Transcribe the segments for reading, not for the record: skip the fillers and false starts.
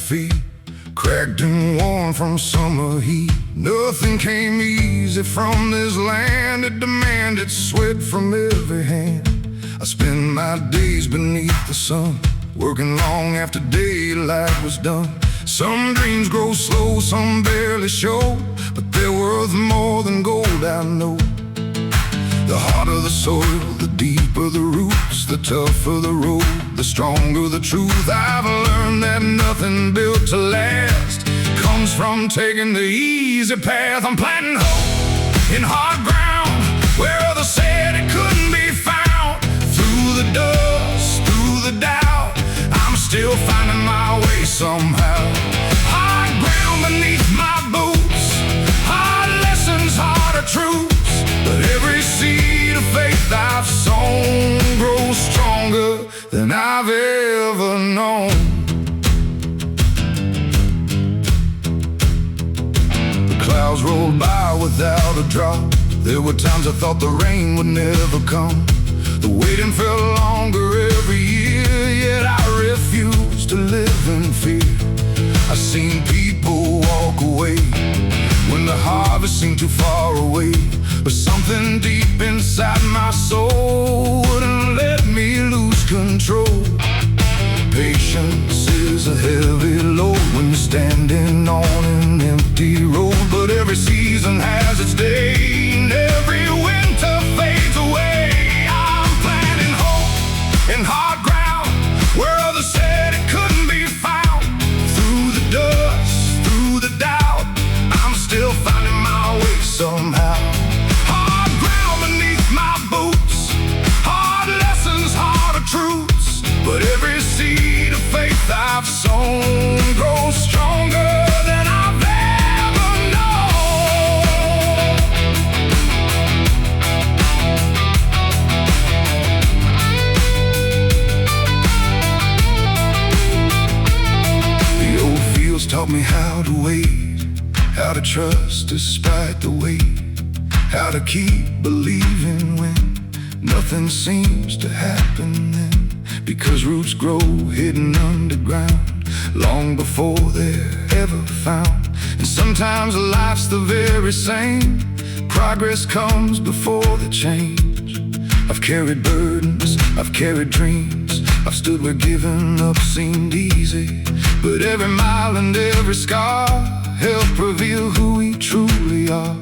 feet, cracked and worn from summer heat. Nothing came easy from this land. It demanded sweat from every hand. I spend my days beneath the sun, working long after daylight was done. Some dreams grow slow, some barely show, but they're worth more than gold, I know. The harder the soil, the deeper the roots, the tougher the road, the stronger the truth. I've learned that nothing built to last comes from taking the easy path. I'm planting hope in hard ground where others said it couldn't be found. Through the dust, through the doubt, I'm still finding my way somehow. Hard ground beneath my boots, hard lessons, harder truths. But every seed of faith I've sown grows stronger than I've ever known. The clouds rolled by without a drop. There were times I thought the rain would never come. The waiting felt longer every year, yet I refused to live in fear. I've seen people walk away when the harvest seemed too far away, but something deep inside my soul wouldn't let me lose control. Patience is a heavy load when you're standing on an empty road, but every season has its day and every winter fades away. I'm planting hope in hard ground where others said it couldn't be found. Through the dust, through the doubt, I'm still finding my way somehow. Hard ground beneath my boots, hard lessons, harder truths. But every seed of faith I've sown grows stronger than I've ever known. The old fields taught me how to wait, how to trust despite the weight, how to keep believing when nothing seems to happen then. Because roots grow hidden underground long before they're ever found. And sometimes life's the very same. Progress comes before the change. I've carried burdens, I've carried dreams, I've stood where giving up seemed easy. But every mile and every scar help reveal who we truly are.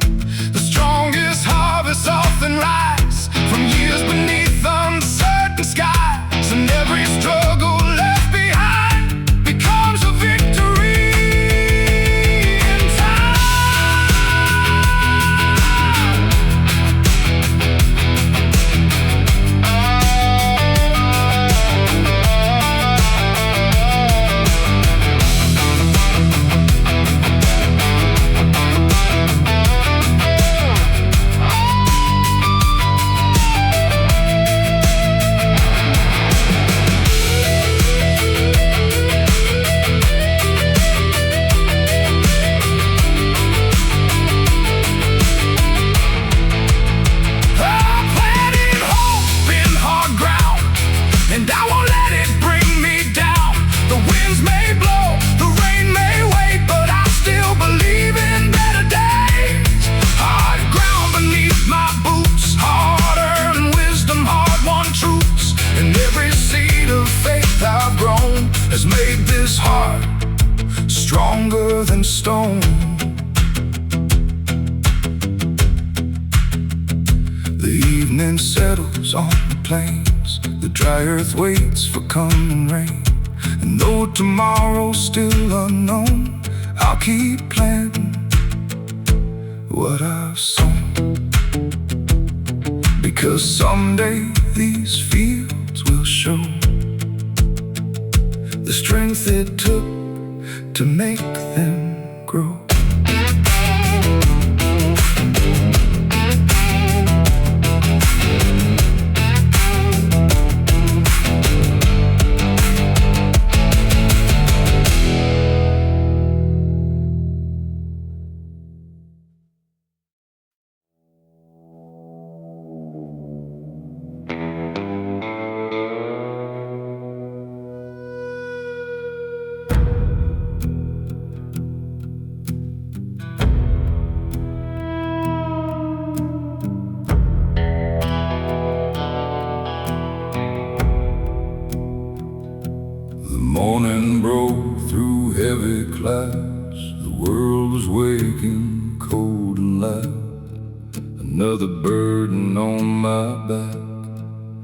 The strongest harvests often rise from years beneath uncertain skies, and every struggle left behind becomes a victory in time. Has made this heart stronger than stone. The evening settles on the plains, the dry earth waits for coming rain. And though tomorrow's still unknown, I'll keep planting what I've sown. Because someday these fields will show the strength it took to make them grow. clouds, the world was waking cold and loud. Another burden on my back,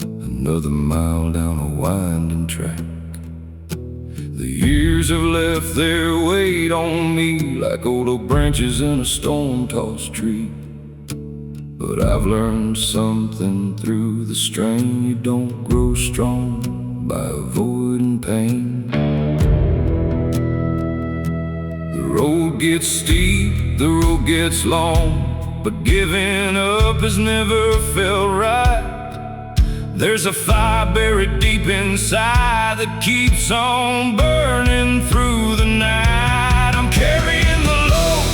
another mile down a winding track. The years have left their weight on me like old oak branches in a storm-tossed tree. But I've learned something through the strain. You don't grow strong by avoiding pain. The road gets steep, the road gets long, but giving up has never felt right. There's a fire buried deep inside that keeps on burning through the night. I'm carrying the load,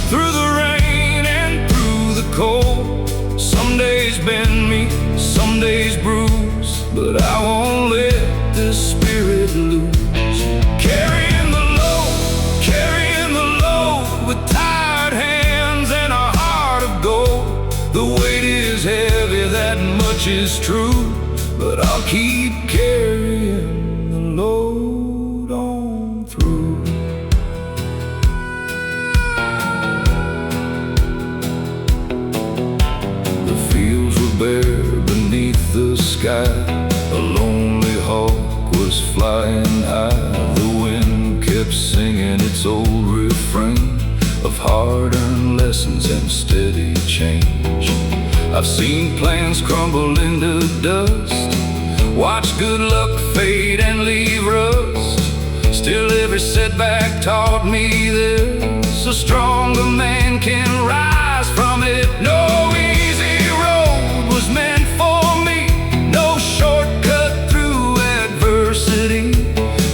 through the rain and through the cold. Some days bend me, some days bruise, but I won't let this spirit loose. Carrying the load with tired hands and a heart of gold. The weight is heavy, that much is true, but I'll keep carrying the load on through. The fields were bare beneath the sky, a lonely hawk was flying high. The wind kept singing its old refrain of hard-earned lessons and steady change. I've seen plans crumble into dust, watch good luck fade and leave rust. Still every setback taught me this: a stronger man can rise from it. No easy road was meant for me, no shortcut through adversity.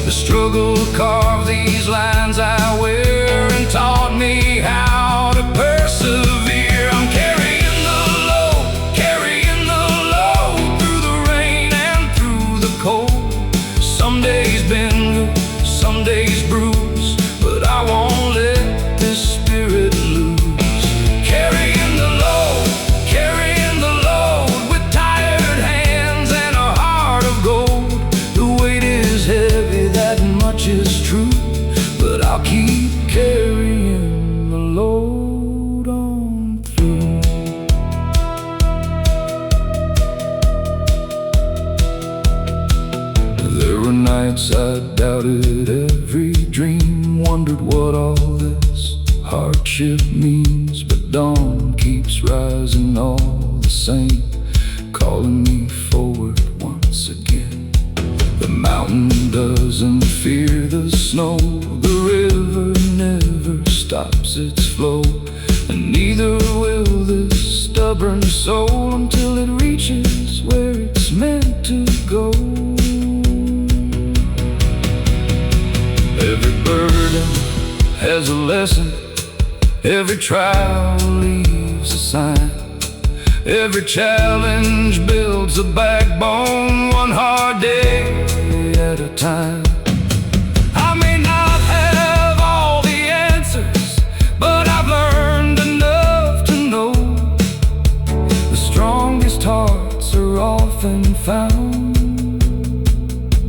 The struggle carved these lines I wear and taught me how to persevere. I'm carrying the load through the rain and through the cold. Some days bend good, some days bruise, but I won't let this spirit lose. Carrying the load with tired hands and a heart of gold. The weight is heavy, that much is true, but I'll keep carrying the load on through. There were nights I doubted every dream, wondered what all this hardship means. But dawn keeps rising all the same, calling me forward once again. The mountain doesn't fear the snow, the river never stops its flow, and neither will this stubborn soul until it reaches where it's meant to go. Every burden has a lesson, every trial leaves a sign. Every challenge builds a backbone, one hard day at a time. I may not have all the answers, but I've learned enough to know the strongest hearts are often found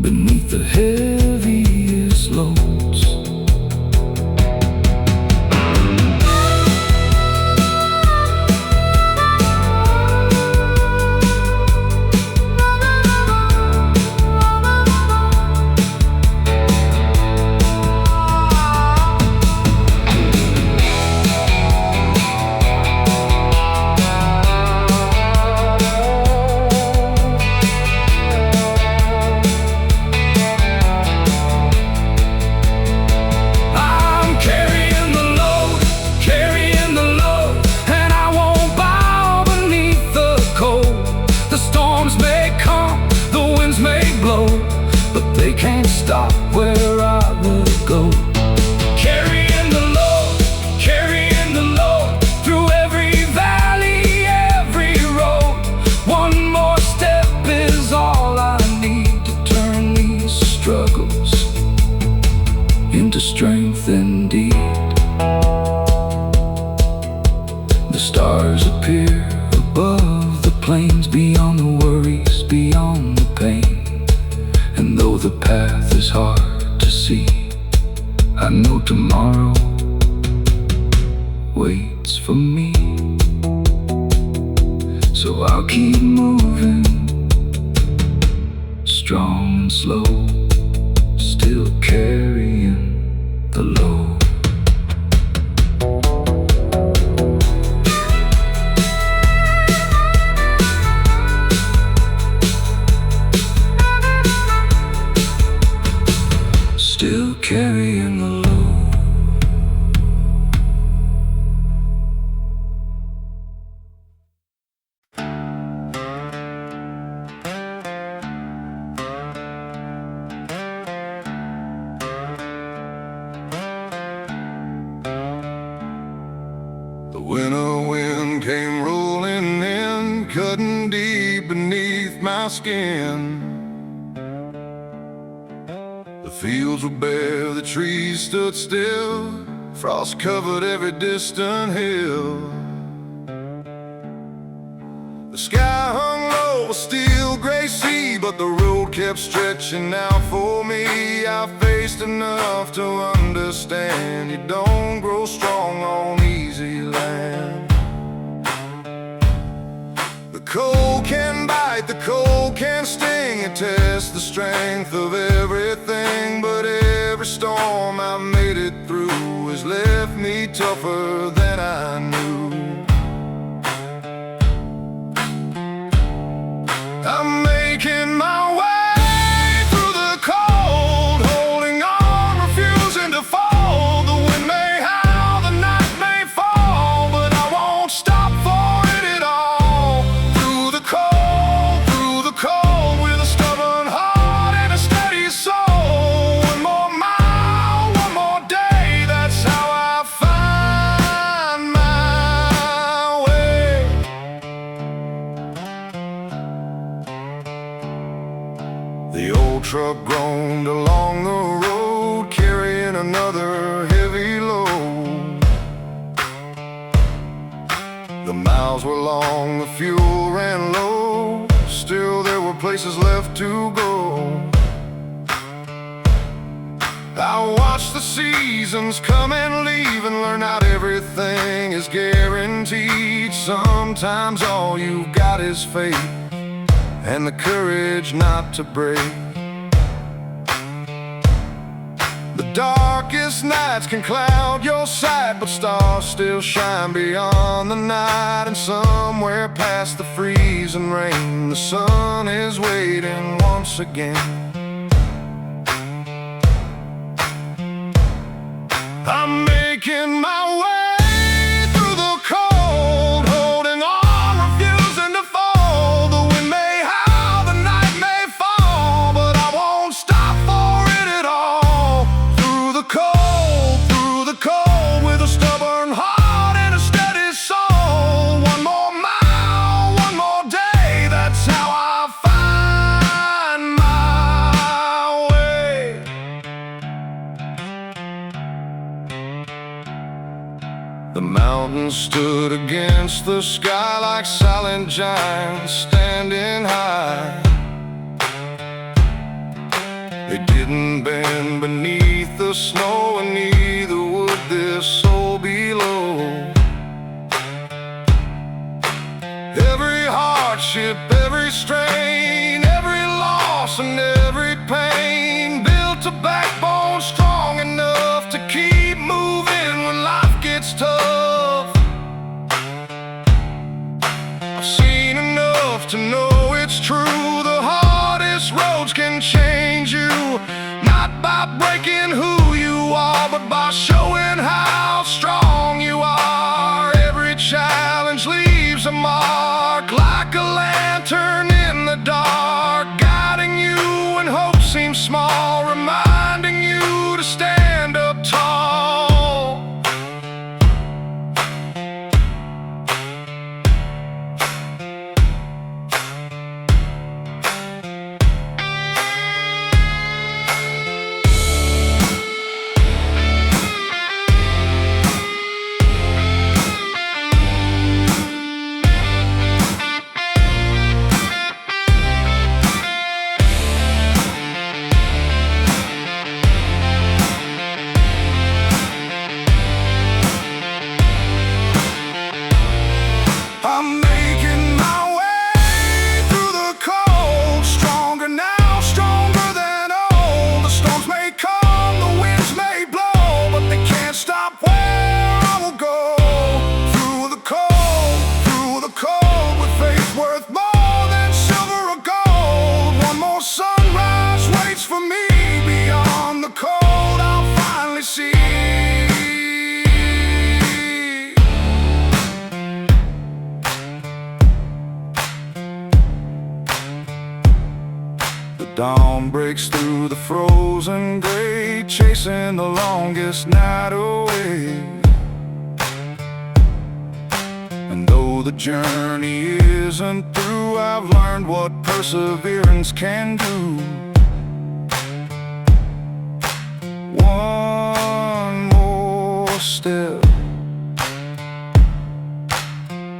beneath the heaviest loads. Stop where I will go. Carrying the load through every valley, every road. One more step is all I need to turn these struggles into strength indeed. The stars appear above the plains, beyond the worries, beyond the pain. And though the path is hard to see, I know tomorrow waits for me, so I'll keep moving, strong and slow, still carrying the load. Still carrying the load. The winter wind came rolling in, cutting deep beneath my skin. The fields were bare, the trees stood still, frost covered every distant hill. The sky hung low, a steel gray sea, but the road kept stretching out for me. I faced enough to understand you don't grow strong on easy land. The cold can bite, the cold can sting, and test the strength of everything. But every storm I made it through has left me tougher than I knew. I'm making my way through the cold, holding on, refusing to fall. The wind may howl, the night may fall, but I won't stop for it at all. Through the cold, with a stubborn heart and a steady soul. One more mile, one more day, that's how I find my way. The old truck groaned along the road, carrying another heavy load. The miles were long, the fuel ran low, still there were places left to go. I watched the seasons come and leave and learn not everything is guaranteed. Sometimes all you've got is faith and the courage not to break. The darkest nights can cloud your sight, but stars still shine beyond the night. And somewhere past the freezing rain, the sun is waiting once again. I'm making my way through the cold, holding on, refusing to fall. The wind may howl, the night may fall, but I won't stop for it at all. Through the cold, with a stubborn heart and a steady soul. One more mile, one more day, that's how I find my way. The mountains stood against the sky like silent giants standing high. They didn't bend beneath the snow, and neither would this soul below. Every hardship, every strain, every loss and every pain built a backbone strong enough to keep moving when life gets tough. I've seen enough to know it's true. The hardest roads can change you, not by breaking who you are, but by showing how strong you are. Every challenge leaves a mark, like a lantern in the dark, guiding you when hope seems small, reminding you to stand up tall. breaks through the frozen gray, chasing the longest night away. And though the journey isn't through, I've learned what perseverance can do. One more step,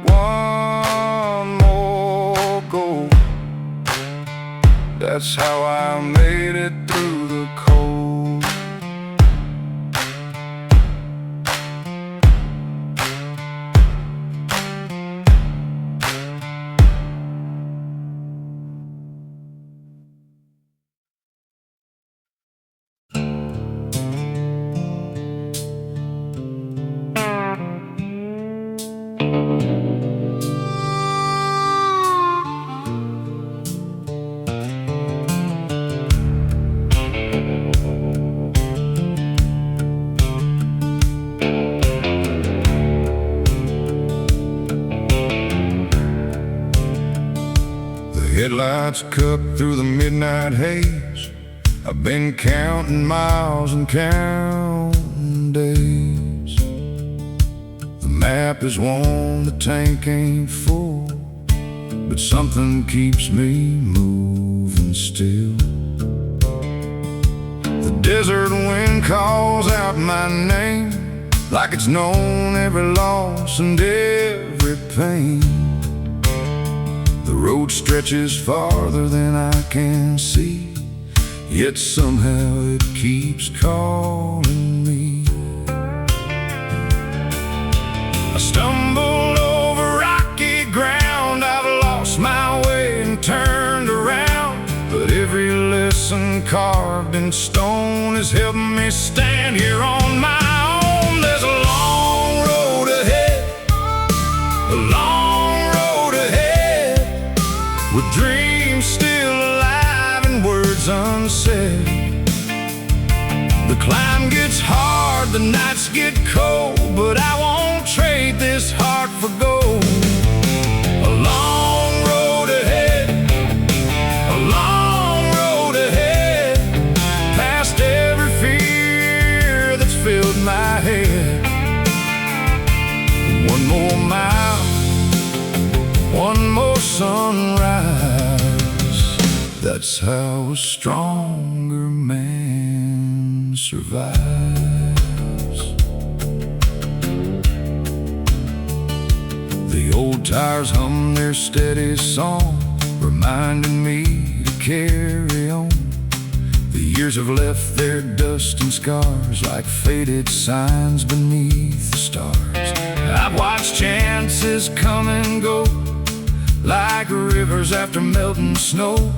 one more goal. That's how I made it through the cold. Headlights cut through the midnight haze. I've been counting miles and counting days. The map is worn, the tank ain't full, but something keeps me moving still. The desert wind calls out my name, like it's known every loss and every pain. The road stretches farther than I can see, yet somehow it keeps calling me. I stumbled over rocky ground, I've lost my way and turned around, but every lesson carved in stone has helped me stand here on my own. There's a long road ahead, a long road ahead, with dreams still alive and words unsaid. The climb gets hard, the nights get cold, but I won't trade this heart for gold. A long road ahead, a long road ahead, past every fear that's filled my head. One more mile, one more sunrise. That's how a stronger man survives. The old tires hum their steady song, reminding me to carry on. The years have left their dust and scars, like faded signs beneath the stars. I've watched chances come and go, like rivers after melting snow,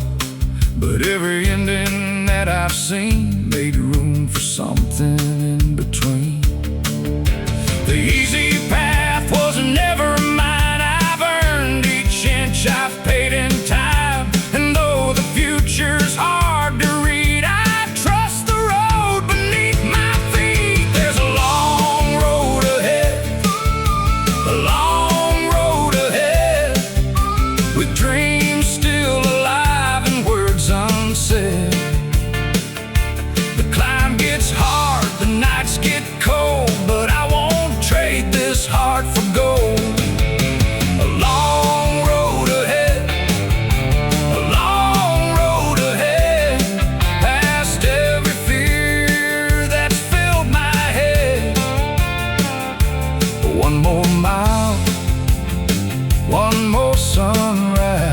but every ending that I've seen made room for something in between. The easy path was never mine, I've earned each inch I've paid in time. And though the future's hard to read, I trust the road beneath my feet. There's a long road ahead, a long road ahead, with dreams still alive and words unsaid. The climb gets hard, the nights get cold, but I won't trade this heart for gold. A long road ahead, a long road ahead, past every fear that's filled my head. One more mile, one more sunrise.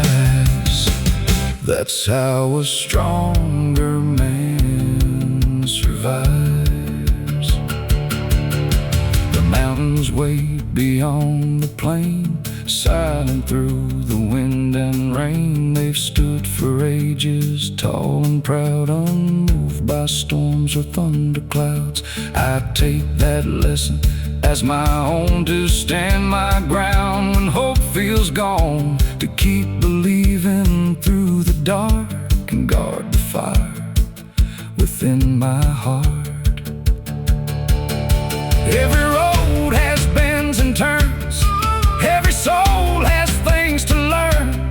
That's how a stronger man survives. The mountains wait beyond the plain, silent through the wind and rain. They've stood for ages, tall and proud, unmoved by storms or thunderclouds. I take that lesson as my own, to stand my ground when hope feels gone, to keep believing through the dark and guard the fire within my heart. Every road has bends and turns, every soul has things to learn.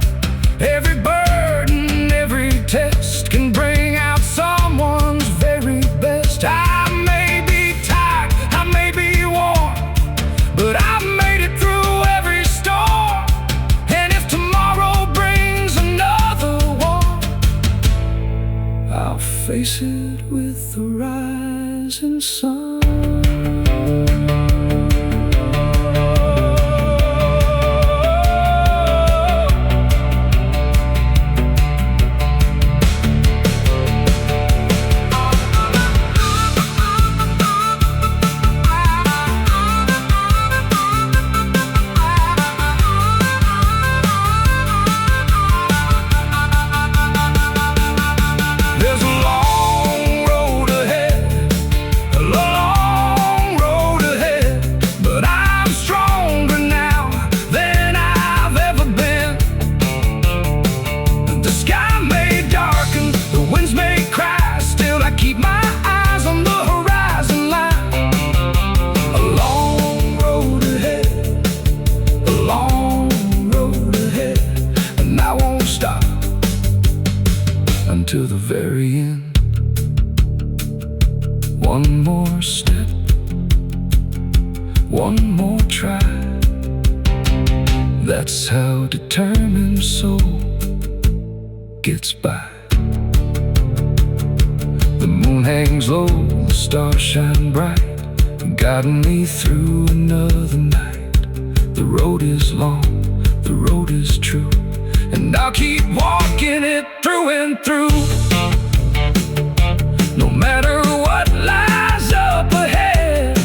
Every burden, every test can bring out rising sun. To the very end. One more step, one more try. That's how determined soul gets by. The moon hangs low, the stars shine bright, guiding me through another night. The road is long, the road is true, and I'll keep walking it through and through. No matter what lies up ahead,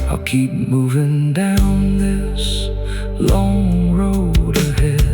I'll keep moving down this long road ahead.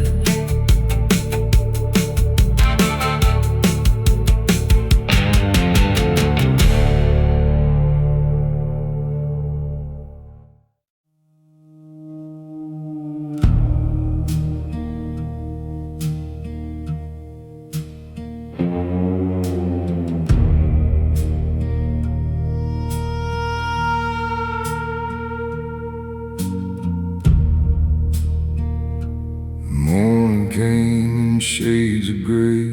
Came in shades of gray.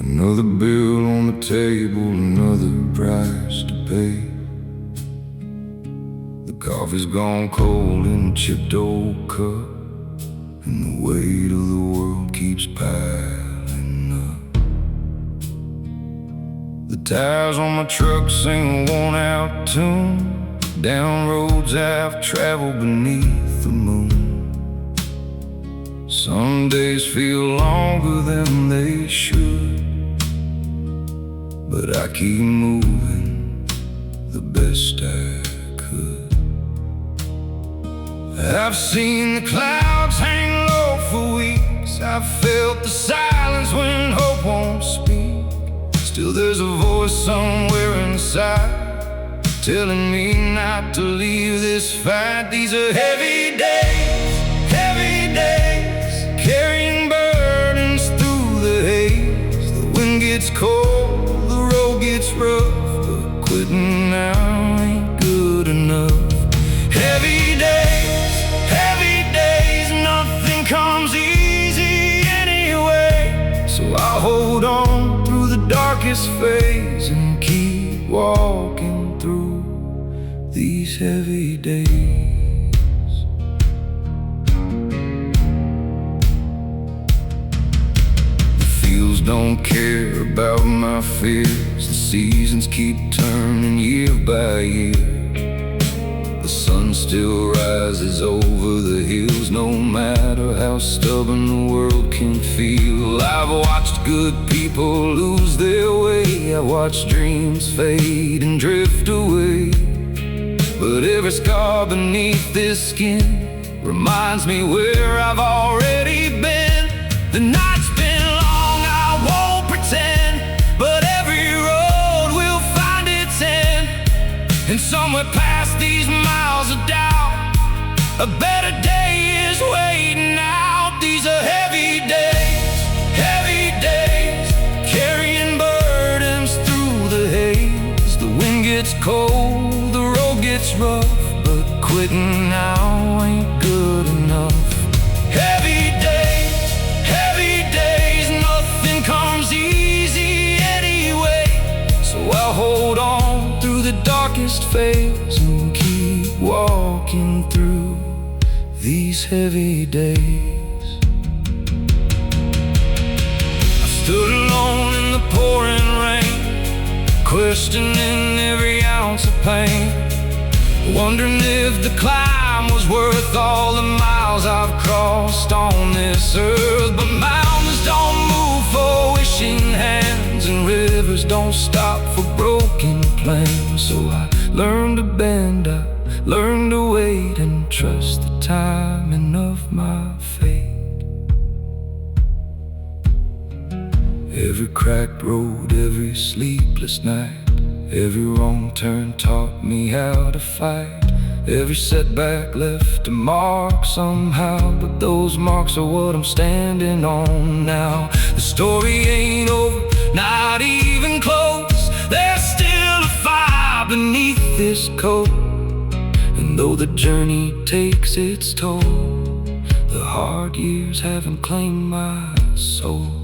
Another bill on the table, another price to pay. The coffee's gone cold in a chipped old cup, and the weight of the world keeps piling up. The tires on my truck sing a worn-out tune, down roads I've traveled beneath the moon. Some days feel longer than they should, but I keep moving the best I could. I've seen the clouds hang low for weeks, I've felt the silence when hope won't speak. Still there's a voice somewhere inside telling me not to leave this fight. These are heavy days, heavy days, carrying burdens through the haze. The wind gets cold, the road gets rough, but quitting now ain't good enough. Heavy days, nothing comes easy anyway. So I'll hold on through the darkest phase and keep walking through these heavy days. Don't care about my fears. The seasons keep turning year by year. The sun still rises over the hills, no matter how stubborn the world can feel. I've watched good people lose their way, I've watched dreams fade and drift away. But every scar beneath this skin reminds me where I've already been. The night's been long, I won't pretend, but every road will find its end. And somewhere past these miles of doubt, a better day is waiting out. These are heavy days, carrying burdens through the haze. The wind gets cold, the road gets rough, but quitting now ain't good enough. Heavy days, nothing comes easy anyway. So I'll hold on through the darkest phase and keep walking through these heavy days. I stood alone in the pouring rain, questioning every ounce of pain, wondering if the climb was worth all the miles I've crossed on this earth. But mountains don't move for wishing hands, and rivers don't stop for broken plans. So I learned to bend, I learned to wait, and trust the timing of my fate. Every cracked road, every sleepless night, every wrong turn taught me how to fight. Every setback left a mark somehow, but those marks are what I'm standing on now. The story ain't over, not even close. There's still a fire beneath this coat, and though the journey takes its toll, the hard years haven't claimed my soul.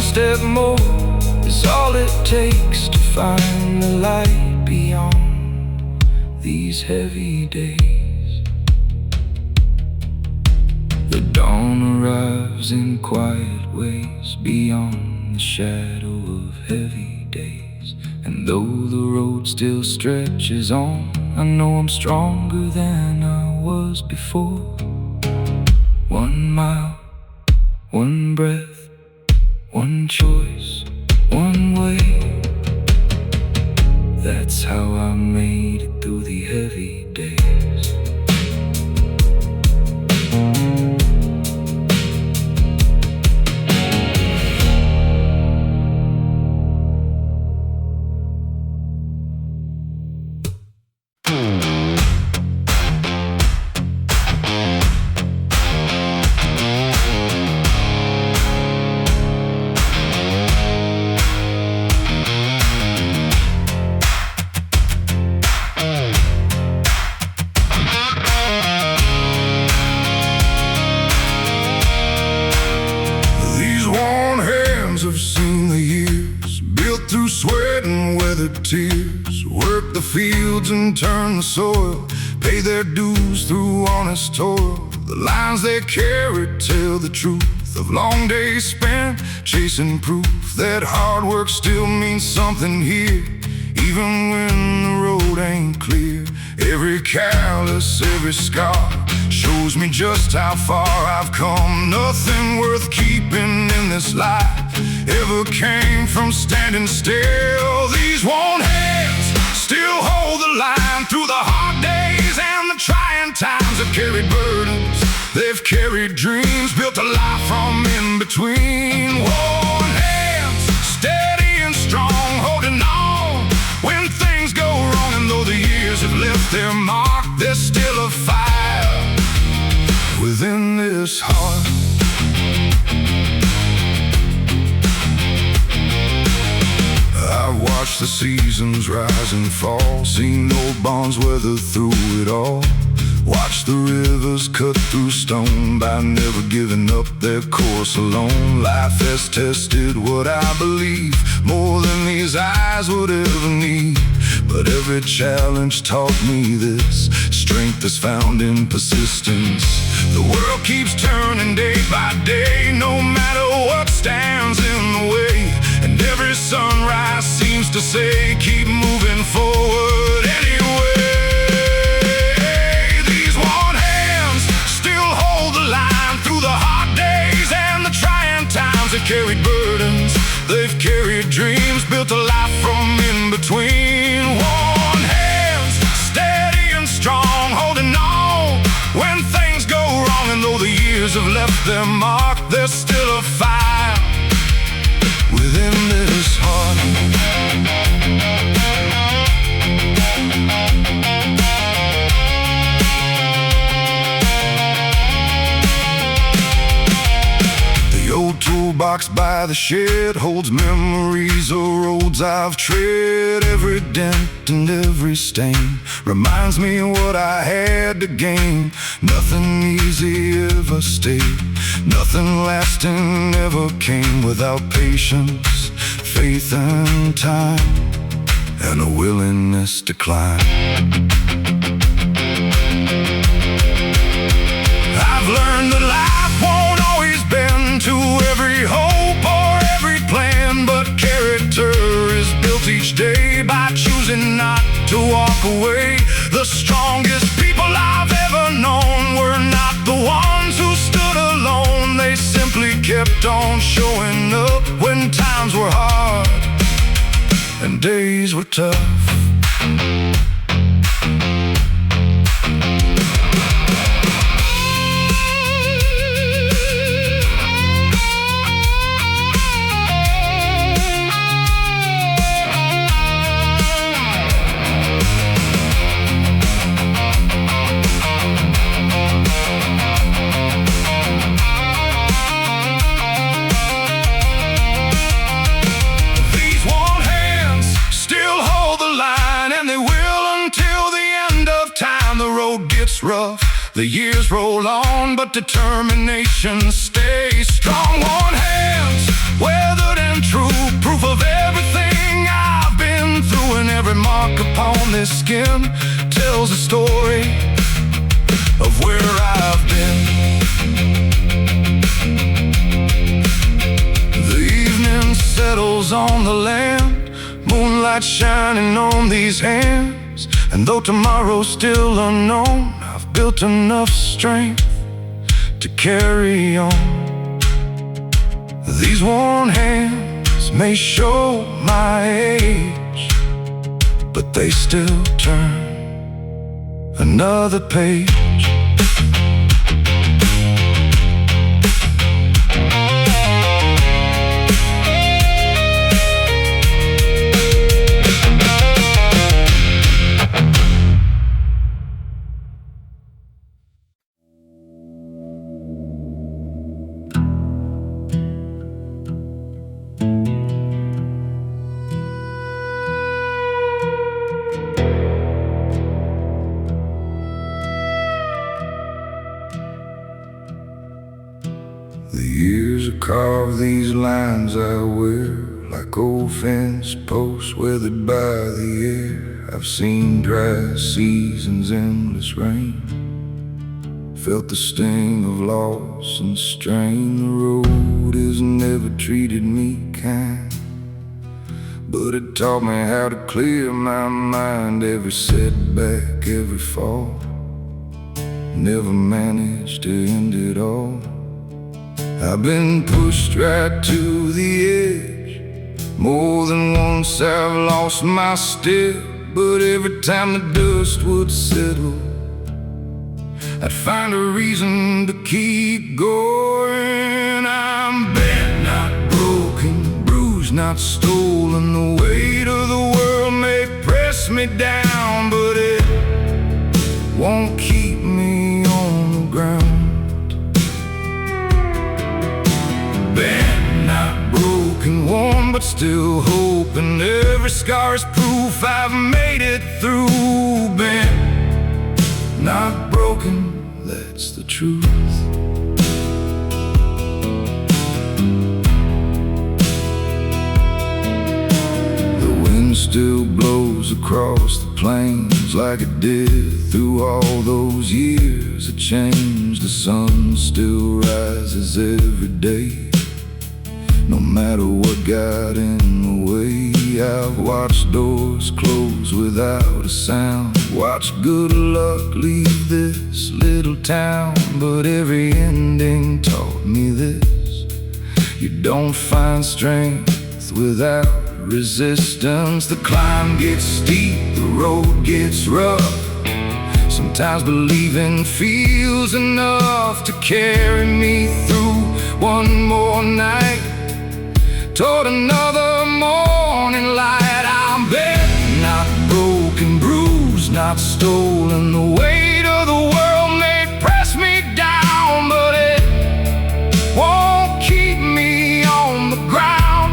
Step more is all it takes to find the light beyond these heavy days. The dawn arrives in quiet ways beyond the shadow of heavy days. And though the road still stretches on, I know I'm stronger than I was before. 1 mile, 1 breath, 1 choice, 1 way. That's how I made it through the heavy days. Have seen the years, built through sweat and weathered tears, worked the fields and turned the soil, pay their dues through honest toil. The lines they carried tell the truth of long days spent chasing proof that hard work still means something here, even when the road ain't clear. Every callus, every scar shows me just how far I've come. Nothing worth keeping in this life ever came from standing still. These worn hands still hold the line through the hard days and the trying times. Have carried burdens, they've carried dreams, built a life from in between. Worn hands, steady and strong, holding on when things go wrong. And though the years have left their mark, there's still a fire within this heart. I've watched the seasons rise and fall, seen old bonds weather through it all. Watched the rivers cut through stone by never giving up their course alone. Life has tested what I believe more than these eyes would ever need. But every challenge taught me this: strength is found in persistence. The world keeps turning day by day, no matter what stands in the way. And every sunrise seems to say, keep moving forward anyway. These worn hands still hold the line through the hard days and the trying times. They've carried burdens, they've carried dreams, built a life from in between. Worn hands, steady and strong, holding on when things go wrong. And though the years have left their mark, there's still a fire within this heart. The old toolbox by the shed holds memories of roads I've tread. Every dent and every stain reminds me of what I had to gain. Nothing easy ever stayed, nothing lasting ever came without patience, faith and time, and a willingness to climb. I've learned that life won't always bend to every hope or every plan, but character is built each day by choosing not to walk away. The strongest people I've ever known were not the ones who stood alone. They simply kept on showing up when times were hard and days were tough. Rough, the years roll on, but determination stays strong. Worn hands, weathered and true, proof of everything I've been through, and every mark upon this skin tells a story of where I've been. The evening settles on the land, moonlight shining on these hands, and though tomorrow's still unknown, I've built enough strength to carry on. These worn hands may show my age, but they still turn another page. The years have carved these lines I wear like old fence posts weathered by the air. I've seen dry seasons, endless rain, felt the sting of loss and strain. The road has never treated me kind, but it taught me how to clear my mind. Every setback, every fall, never managed to end it all. I've been pushed right to the edge, more than once I've lost my step, but every time the dust would settle, I'd find a reason to keep going. I'm bent, not broken, bruised, not stolen. The weight of the world may press me down, but it won't keep me on the ground. Bent, not broken, worn, but still hoping. Every scar is proof I've made it through. Bent, not broken, that's the truth. The wind still blows across the plains like it did through all those years of change. The sun still rises every day, no matter what got in the way. I've watched doors close without a sound, watched good luck leave this little town, but every ending taught me this: you don't find strength without resistance. The climb gets steep, the road gets rough. Sometimes believing feels feels enough to carry me through one more night toward another morning light. I'm bent, not broken, bruised, not stolen. The weight of the world may press me down, but it won't keep me on the ground.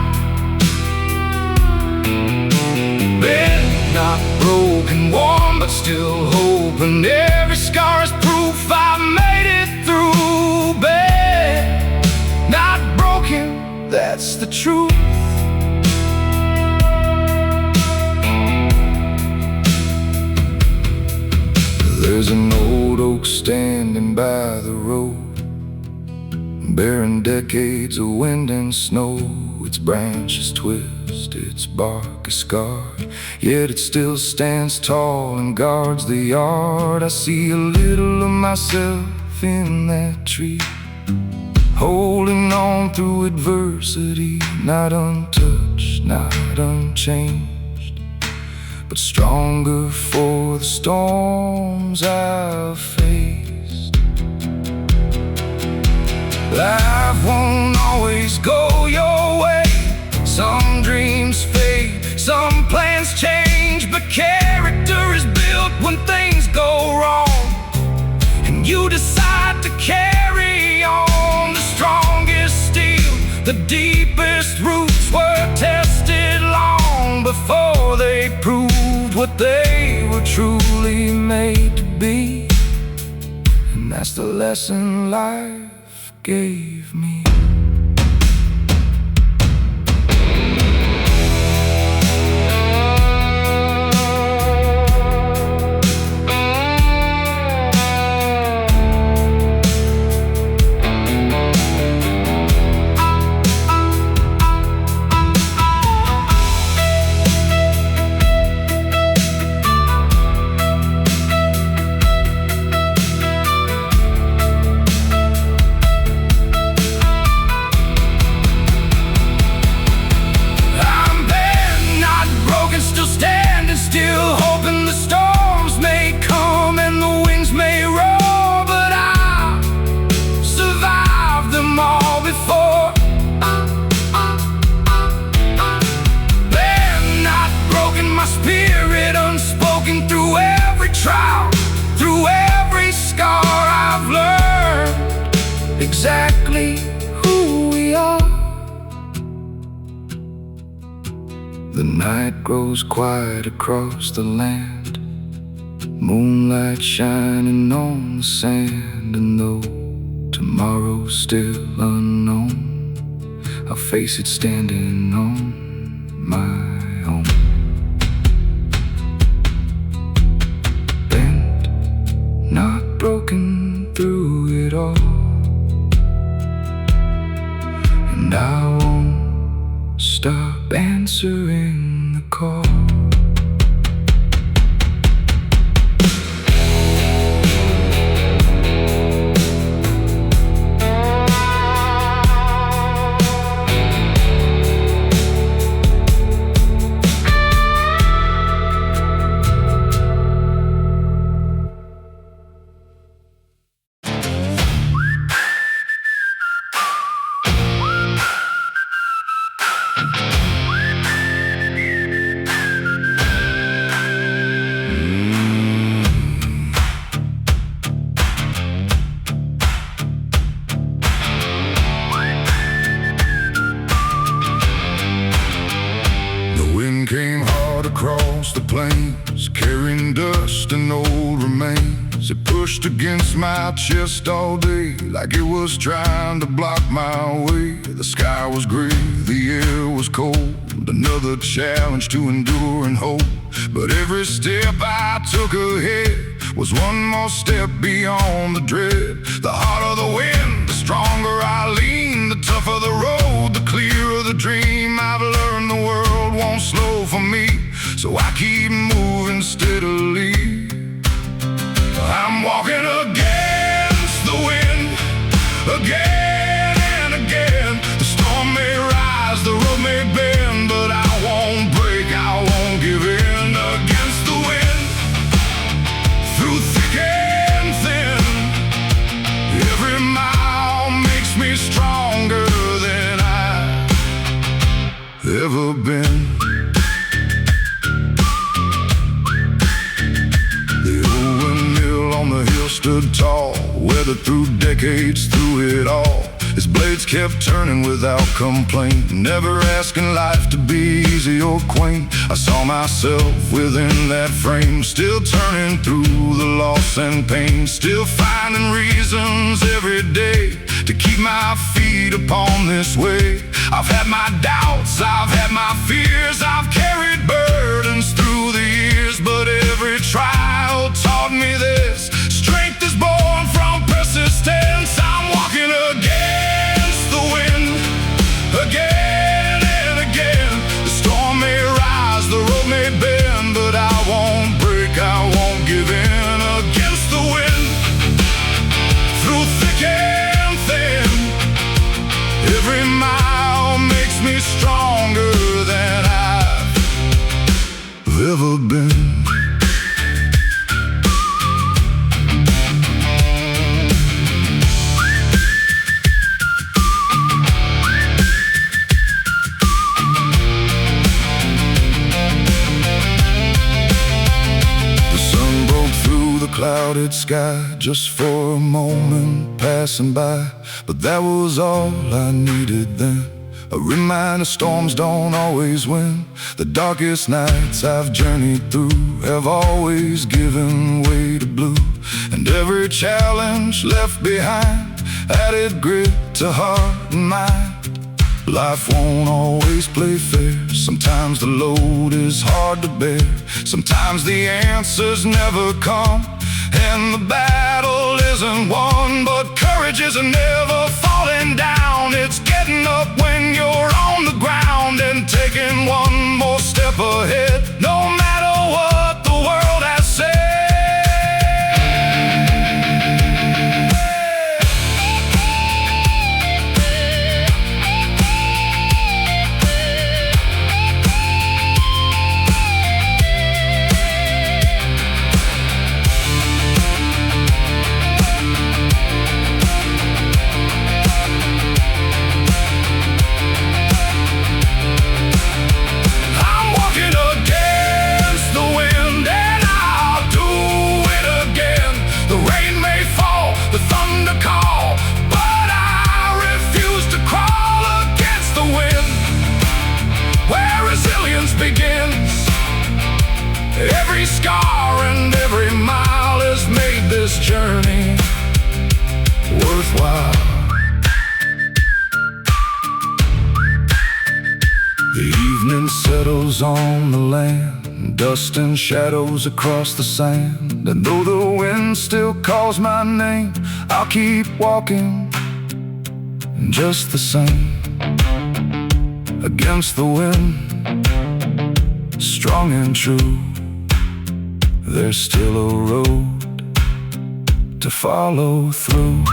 Bent, not broken, warm, but still hoping. Every scar is proof I made it through. Bent, not broken, that's the truth. There's an old oak standing by the road, bearing decades of wind and snow. Its branches twist, its bark is scarred, yet it still stands tall and guards the yard. I see a little of myself in that tree, holding on through adversity, not untouched, not unchanged, but stronger for the storms I've faced. Life won't always go your way. Some dreams fade, some plans change, but character is built when things go wrong, and you decide to carry on. The strongest steel, the deepest roots were tested long before they proved what they were truly made to be. And that's the lesson life gave me. Still hoping the storms may come and the winds may roar, but I survived them all before. They're not broken, my spirit unspoken. Through every trial, through every scar, I've learned exactly who we are. The night grows quiet across the land, moonlight shining on the sand. And though tomorrow's still unknown, I'll face it standing on my own. Bent, not broken through it all, and I won't stop answering the call. Came hard across the plains, carrying dust and old remains. It pushed against my chest all day, like it was trying to block my way. The sky was gray, the air was cold, another challenge to endure and hope. But every step I took ahead was one more step beyond the dread. The harder the wind, the stronger I lean, the tougher the road, the clearer the dream. I've learned the world won't slow for me, so I keep moving steadily. I'm walking against the wind, again and again. The storm may rise, the road may bend, but I won't break, I won't give in. Against the wind, through thick and thin, but through decades, through it all, his blades kept turning without complaint, never asking life to be easy or quaint. I saw myself within that frame, still turning through the loss and pain, still finding reasons every day to keep my feet upon this way. I've had my doubts, I've had my fears, I've carried burdens through the years, but every trial taught me this: strength is born from persistence. I'm walking against the wind, again and again. The storm may rise, the road may bend, but I won't break, I won't give in. Against the wind, through thick and thin, every mile makes me stronger than I've ever been. Clouded sky just for a moment passing by, but that was all I needed then. A reminder storms don't always win. The darkest nights I've journeyed through have always given way to blue, and every challenge left behind added grit to heart and mind. Life won't always play fair. Sometimes the load is hard to bear. Sometimes the answers never come, and the battle isn't won. But courage isn't never falling down. It's getting up when you're on the ground and taking one more step ahead, no matter what the world has said. Begins. Every scar and every mile has made this journey worthwhile. The evening settles on the land, dust and shadows across the sand, and though the wind still calls my name, I'll keep walking just the same. Against the wind, strong and true, there's still a road to follow through.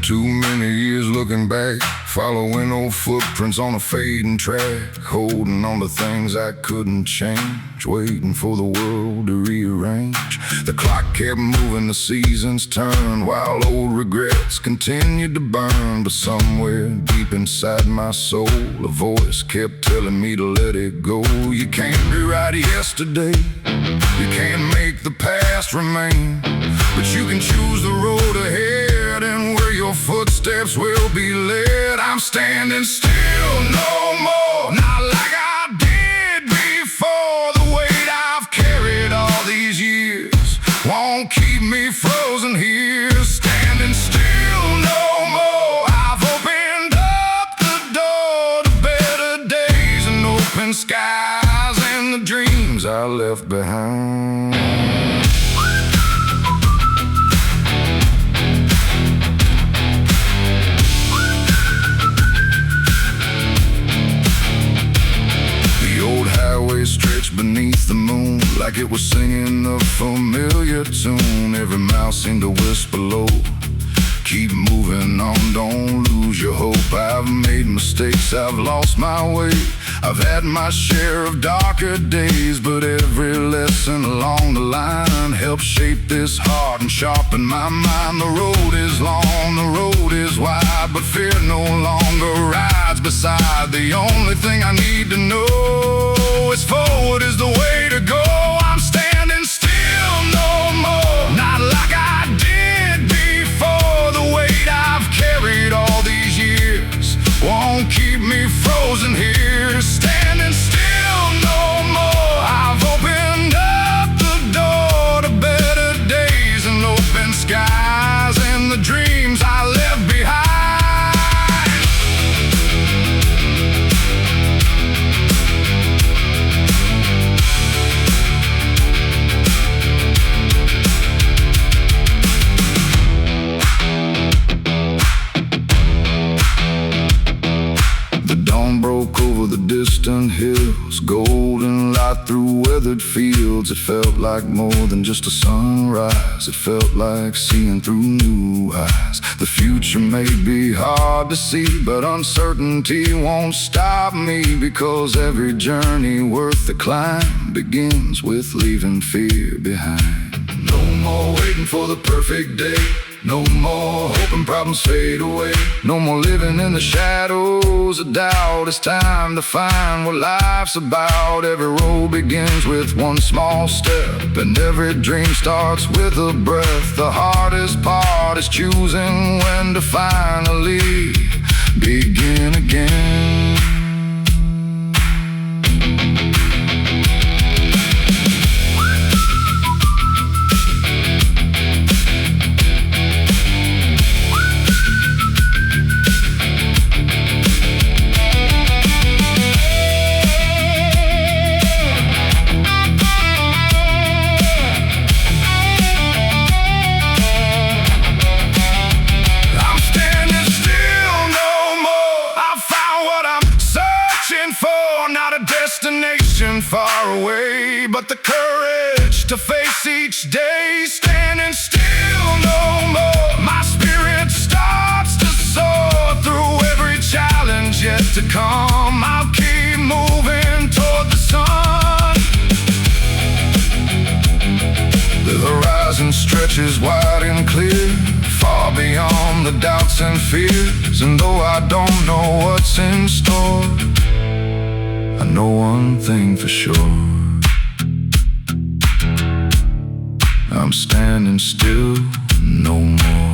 Too many years looking back, following old footprints on a fading track, holding on to things I couldn't change, waiting for the world to rearrange. The clock kept moving, the seasons turned, while old regrets continued to burn. But somewhere deep inside my soul, a voice kept telling me to let it go. You can't rewrite yesterday, you can't make the past remain, but you can choose the road ahead, and where your footsteps will be led. I'm standing still no more, not like I did before. The weight I've carried all these years won't keep me frozen here. Standing still no more, I've opened up the door to better days and open skies and the dreams I left behind. Stretched beneath like it was singing a familiar tune. Every mouth seemed to whisper low, keep moving on, don't lose your hope. I've made mistakes, I've lost my way, I've had my share of darker days, but every lesson along the line helped shape this heart and sharpen my mind. The road is long, the road is wide, but fear no longer rides beside. The only thing I need to know is forward is the way to go. I'm standing still no more, not like I did before. The weight I've carried all these years won't keep me frozen here. Standing still no more, I've opened up the door to better days and open skies and the dreams I left behind. Broke over the distant hills, golden light through weathered fields. It felt like more than just a sunrise, it felt like seeing through new eyes. The future may be hard to see, but uncertainty won't stop me, because every journey worth the climb begins with leaving fear behind. No more waiting for the perfect day, no more hoping problems fade away, no more living in the shadows of doubt. It's time to find what life's about. Every road begins with one small step, and every dream starts with a breath. The hardest part is choosing when to finally begin again. Destination far away, but the courage to face each day. Standing still no more, my spirit starts to soar through every challenge yet to come. I'll keep moving toward the sun. The horizon stretches wide and clear, far beyond the doubts and fears. And though I don't know what's in store, I know one thing for sure, I'm standing still no more.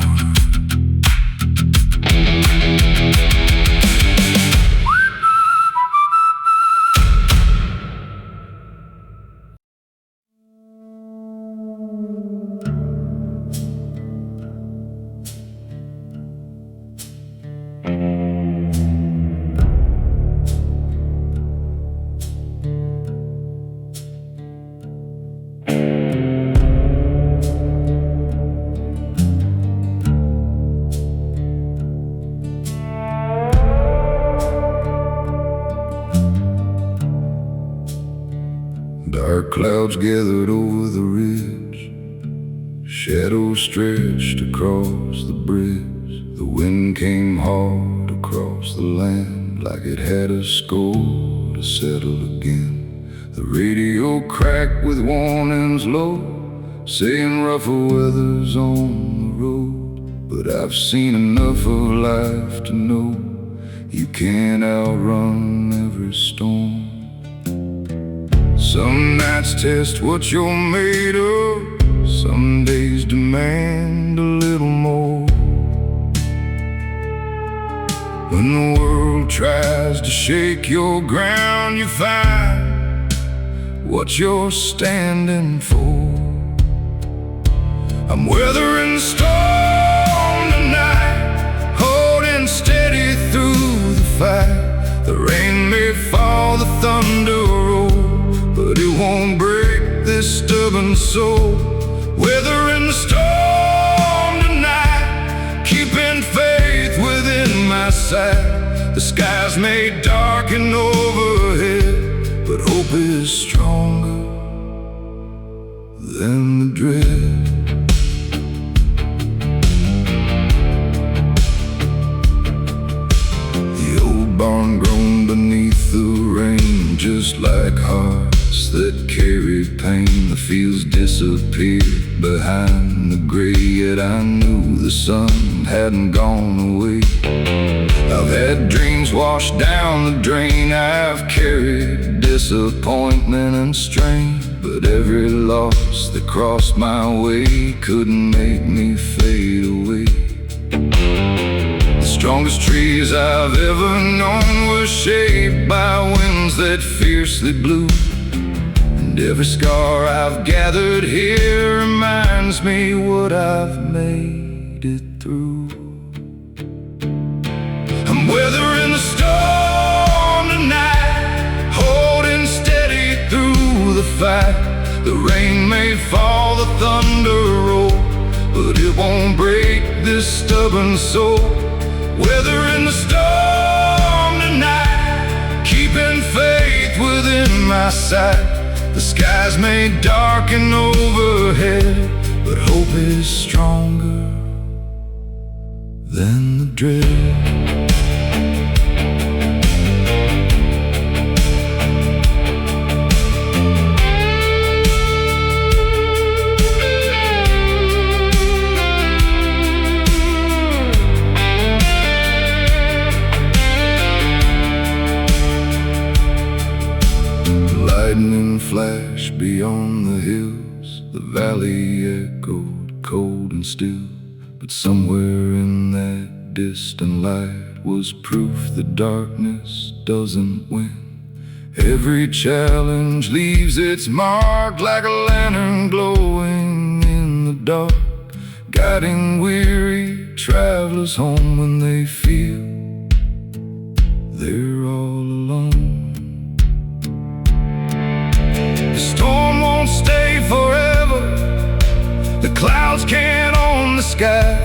Dark clouds gathered over the ridge, shadows stretched across the bridge. The wind came hard across the land, like it had a score to settle again. The radio cracked with warnings low, saying rougher weather's on the road. But I've seen enough of life to know you can't outrun every storm. Some nights test what you're made of, some days demand a little more. When the world tries to shake your ground, you find what you're standing for. I'm weathering the storm tonight, holding steady through the fight. The rain may fall, the thunder roll, but it won't break this stubborn soul. Weathering the storm tonight, keeping faith within my sight. The skies may darken overhead, but hope is stronger that carried pain. The fields disappeared behind the gray, yet I knew the sun hadn't gone away. I've had dreams washed down the drain, I've carried disappointment and strain, but every loss that crossed my way couldn't make me fade away. The strongest trees I've ever known were shaped by winds that fiercely blew, and every scar I've gathered here reminds me what I've made it through. I'm weathering the storm tonight, holding steady through the fight. The rain may fall, the thunder roll, but it won't break this stubborn soul. Weathering the storm tonight, keeping faith within my sight. The skies may darken overhead, but hope is stronger than the dread. Lightning flashed beyond the hills, the valley echoed cold and still, but somewhere in that distant light was proof that darkness doesn't win. Every challenge leaves its mark like a lantern glowing in the dark, guiding weary travelers home when they feel they're all alone. The storm won't stay forever, the clouds can't own the sky.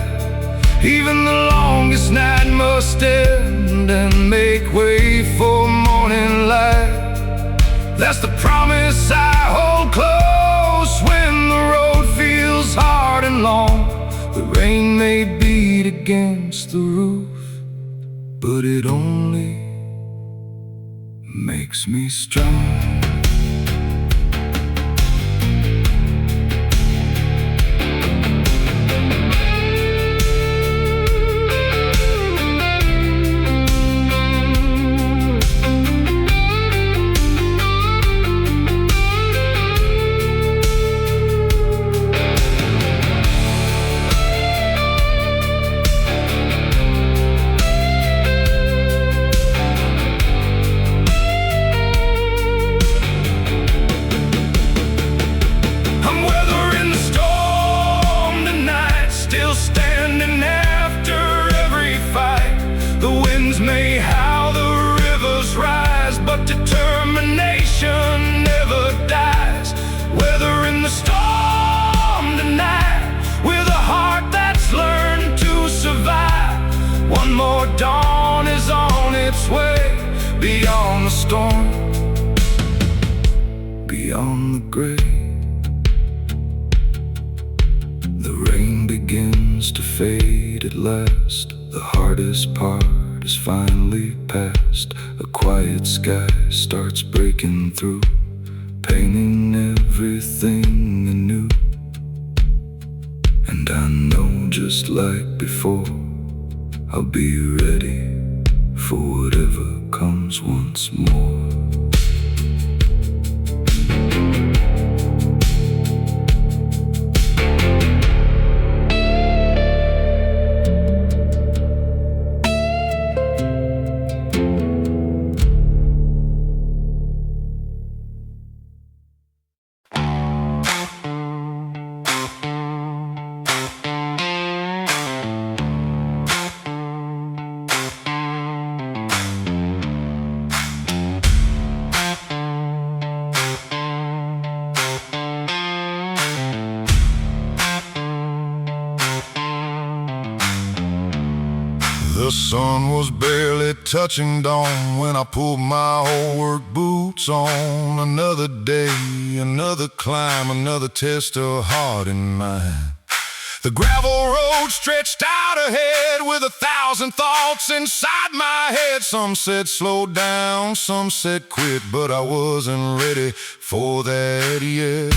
Even the longest night must end and make way for morning light. That's the promise I hold close when the road feels hard and long. The rain may beat against the roof, but it only makes me strong. May howl, the rivers rise, but determination never dies. Weathering the storm tonight with a heart that's learned to survive. One more dawn is on its way, beyond the storm, beyond the gray. The rain begins to fade at last, the hardest part is finally past. A quiet sky starts breaking through, painting everything anew. And I know, just like before, I'll be ready for whatever comes once more. The sun was barely touching dawn when I pulled my old work boots on. Another day, another climb, another test of heart and mind. The gravel road stretched out ahead with 1,000 thoughts inside my head. Some said slow down, some said quit, but I wasn't ready for that yet.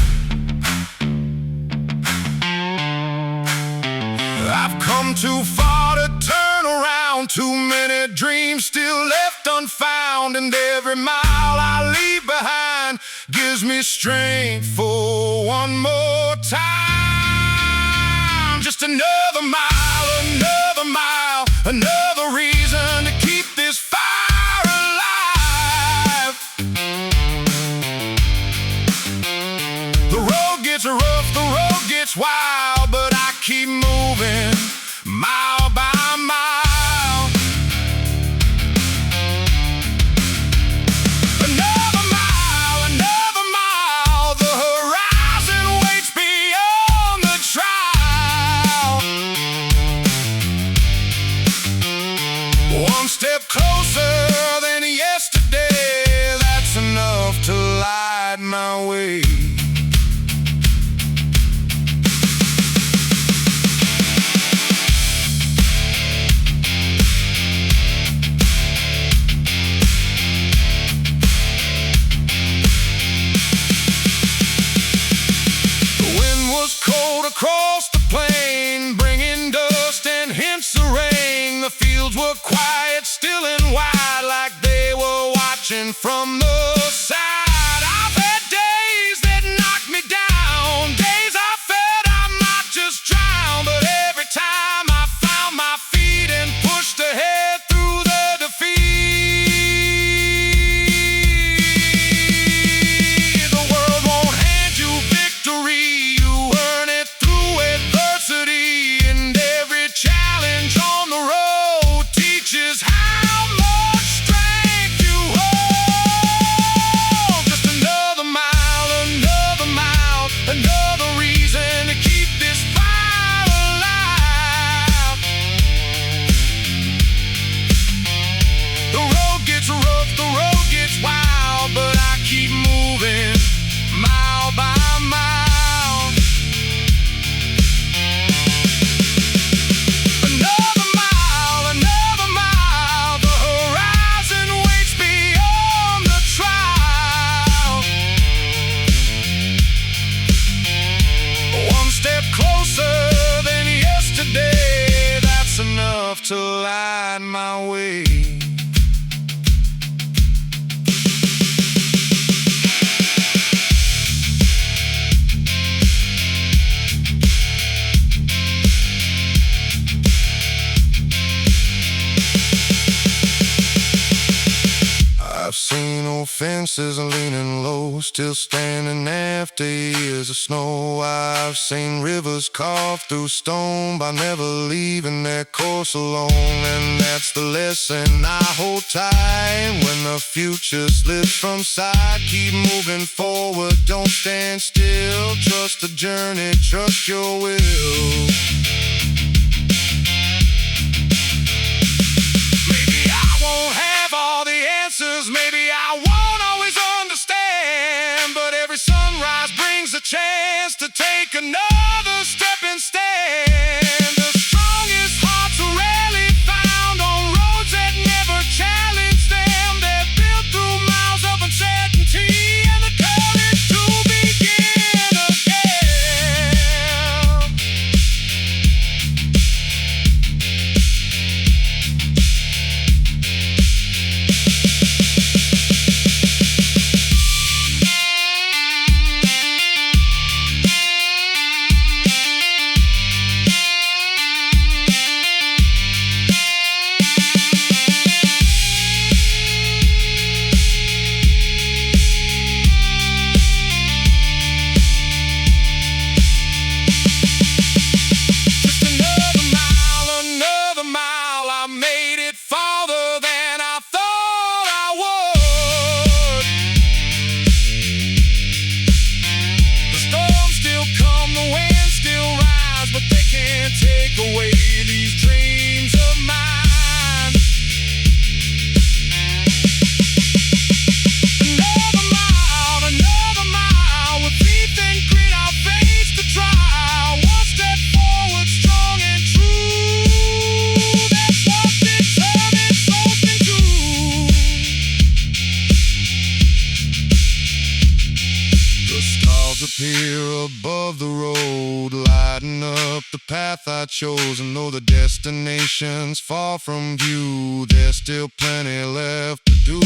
I've come too far to turn around, too many dreams still left unfound, and every mile I leave behind gives me strength for one more time. Just another mile, another reason to keep this fire alive. The road gets rough, the road gets wild, but I keep moving mile by mile. Another mile, the horizon waits beyond the trial. One step closer than yesterday, that's enough to light my way. Cold across the plain, bringing dust and hints of rain. The fields were quiet, still and wide, like they were watching from the side. I've had days that knocked me down, days I felt I might just drown, but every time I found my feet and pushed ahead through the defeat. The world won't hand you victory, and every challenge on the road teaches how much strength you hold. Just another mile, another reason to keep this fire alive. The road gets rough, the road gets wild, but I keep moving mile by mile. Closer than yesterday, that's enough to light my way. I've seen old fences leaning low, still standing after years of snow. I've seen rivers carved through stone by never leaving their course alone. And that's the lesson I hold tight when the future slips from sight. Keep moving forward, don't stand still. Trust the journey, trust your will. Maybe I won't always understand, but every sunrise brings a chance to take another step and stand. The strongest hearts are rarely found on roads that never challenge them. They're built through miles of uncertainty and the courage to begin again. Another mile with faith and grit, I'll face the trial. One step forward, walking up the path I chose, and though the destination's far from view, there's still plenty left to do.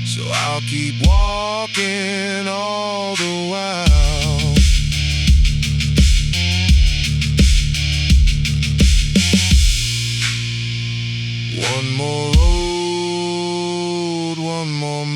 So I'll keep walking all the while. One more road, one more mile.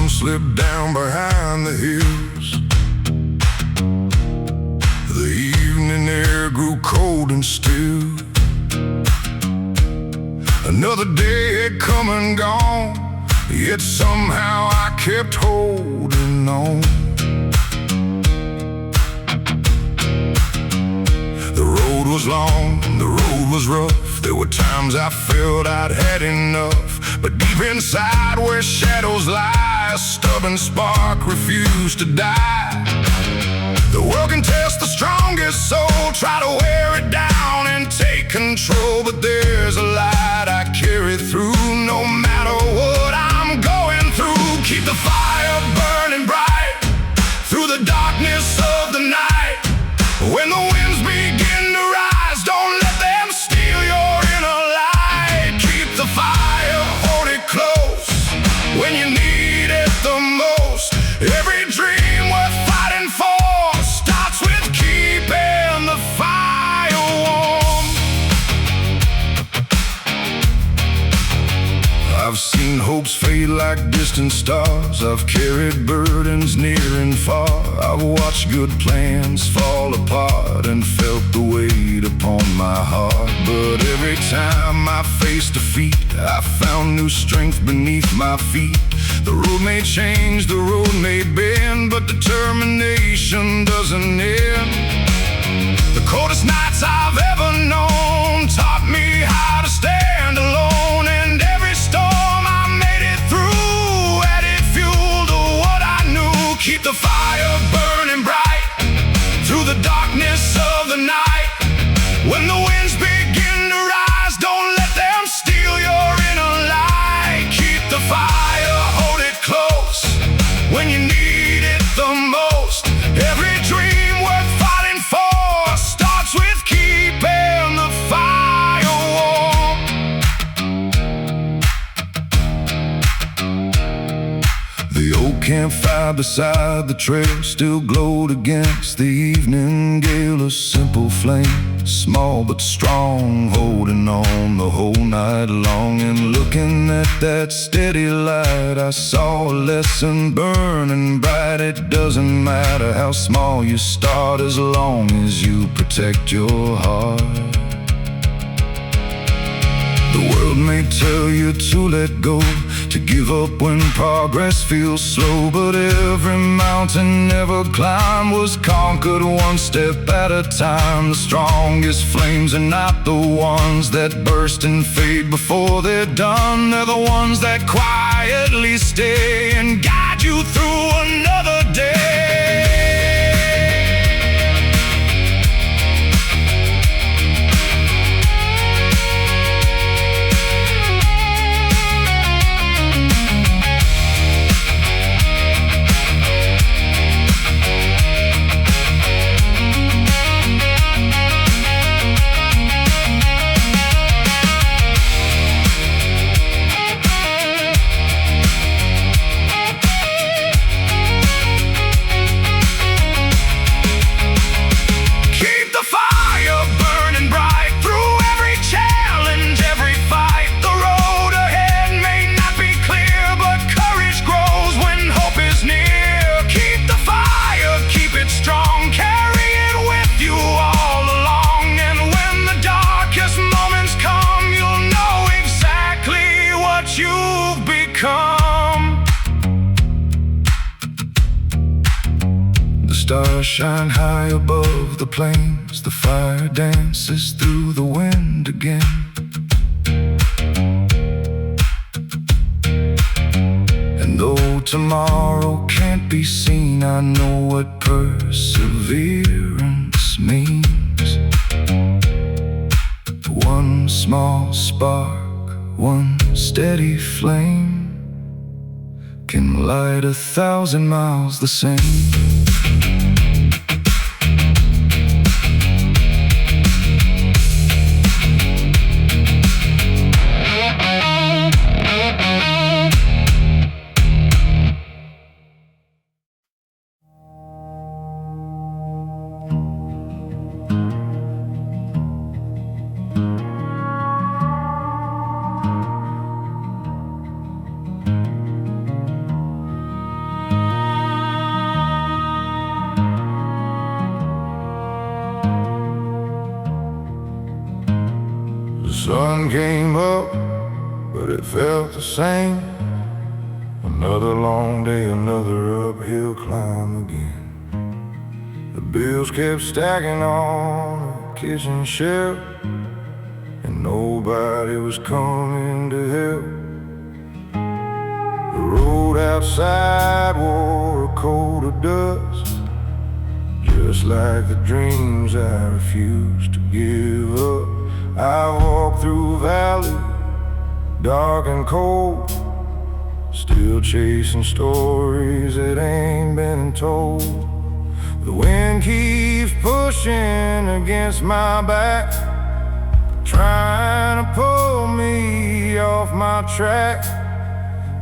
Slipped down behind the hills. The evening air grew cold and still. Another day had come and gone, yet somehow I kept holding on. The road was long, the road was rough. There were times I felt I'd had enough, but deep inside where shadows lie, a stubborn spark refused to die. The world can test the strongest soul, try to wear it down and take control, but there's a light I carry through no matter what I'm going through. Keep the fire burning bright through the darkness of the night. When the winds begin to rise, don't let them steal your inner light. Keep the fire, hold it close when you need it the most. Every dream worth fighting for starts with keeping the fire warm. I've seen hopes fade like distant stars. I've carried burdens near and far. I've watched good plans fall apart and felt the weight upon my heart. But every time I faced defeat, I found new strength beneath my feet. The road may change, the road may bend, but determination doesn't end. The coldest nights I've ever known taught me how to stand alone, and every storm I made it through added fuel to what I knew. Keep the fire burning bright through the darkness of the night. When the winds begin to rise, don't let them steal your inner light. Keep the fire, hold it close when you need it the most. Every dream worth fighting for starts with keeping the fire warm. The old campfire beside the trail still glowed against the evening gale, a simple flame small but strong, holding on the whole night long. And looking at that steady light, I saw a lesson burning bright. It doesn't matter how small you start, as long as you protect your heart. The world may tell you to let go, to give up when progress feels slow, but every mountain ever climbed was conquered one step at a time. The strongest flames are not the ones that burst and fade before they're done. They're the ones that quietly stay and guide you through another day. The stars shine high above the plains, the fire dances through the wind again. And though tomorrow can't be seen, I know what perseverance means. One small spark, one steady flame, can light 1,000 miles the same. The sun came up, but it felt the same. Another long day, another uphill climb again. The bills kept stacking on the kitchen shelf, and nobody was coming to help. The road outside wore a coat of dust, just like the dreams I refused to give up. I walk through valley, dark and cold, still chasing stories that ain't been told. The wind keeps pushing against my back, trying to pull me off my track.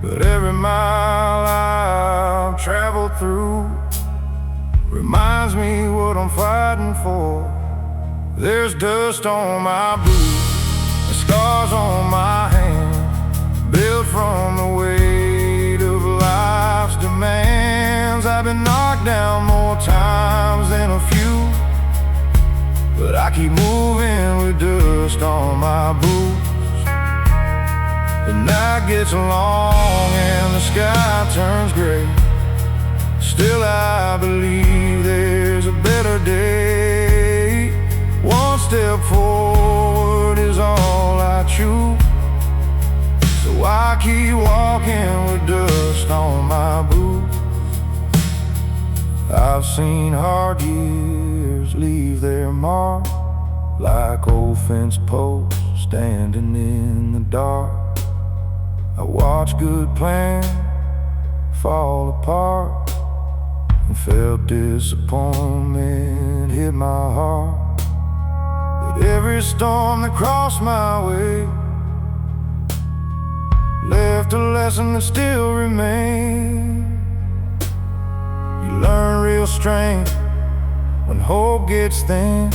But every mile I've traveled through reminds me what I'm fighting for. There's dust on my boots and scars on my hands, built from the weight of life's demands. I've been knocked down more times than a few, but I keep moving with dust on my boots. The night gets long and the sky turns gray, still I believe there's a better day. One step forward is all I choose, so I keep walking with dust on my boots. I've seen hard years leave their mark, like old fence posts standing in the dark. I watched good plans fall apart and felt disappointment hit my heart. But every storm that crossed my way left a lesson that still remains. You learn real strength when hope gets thin,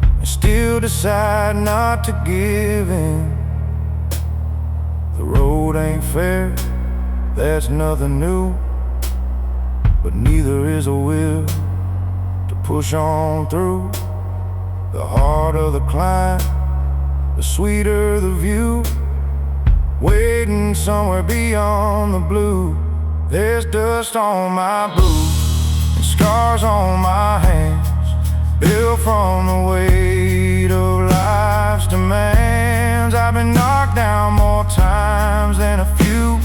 and still decide not to give in. The road ain't fair, that's nothing new, but neither is a will to push on through. The harder the climb, the sweeter the view. Waiting somewhere beyond the blue. There's dust on my boots and scars on my hands, built from the weight of life's demands. I've been knocked down more times than a few,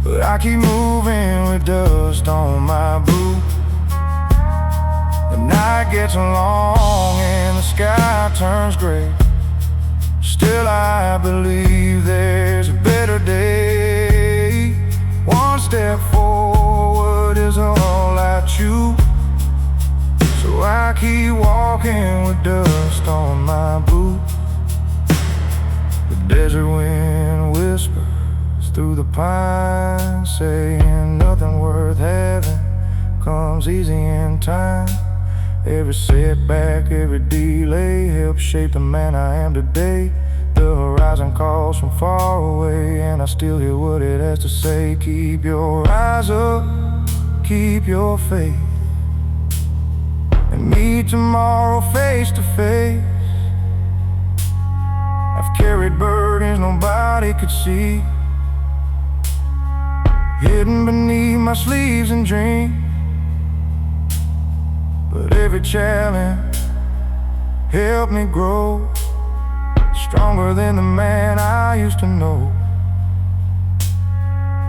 but I keep moving with dust on my boots. The night gets long and the sky turns gray. Still I believe there's a better day. One step forward is all I choose, so I keep walking with dust on my boots. The desert wind whispers through the pines, saying nothing worth having comes easy in time. Every setback, every delay helps shape the man I am today. The horizon calls from far away, and I still hear what it has to say. Keep your eyes up, keep your faith, and meet tomorrow face to face. I've carried burdens nobody could see, hidden beneath my sleeves and dreams. But every challenge helped me grow, stronger than the man I used to know.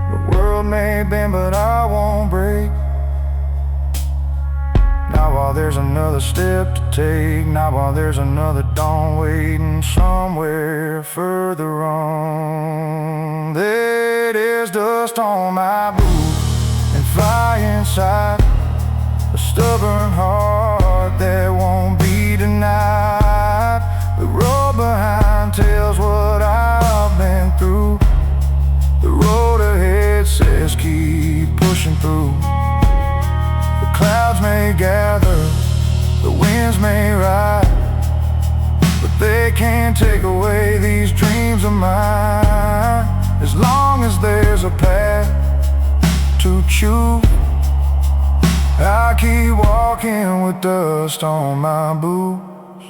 The world may bend, but I won't break. Not while there's another step to take, not while there's another dawn waiting somewhere further on. There's dust on my boots and fire inside, a stubborn heart that won't be denied. The road behind tells what I've been through. The road ahead says keep pushing through. The clouds may gather, the winds may ride, but they can't take away these dreams of mine. As long as there's a path to choose, I keep walking with dust on my boots.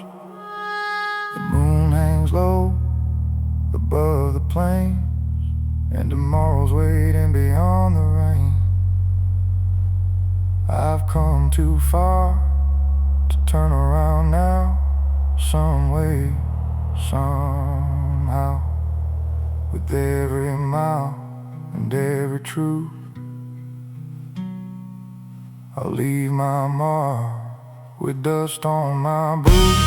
The moon hangs low above the plains, and tomorrow's waiting beyond the rain. I've come too far to turn around now, some way, somehow. With every mile and every truth, I'll leave my mark with dust on my boots.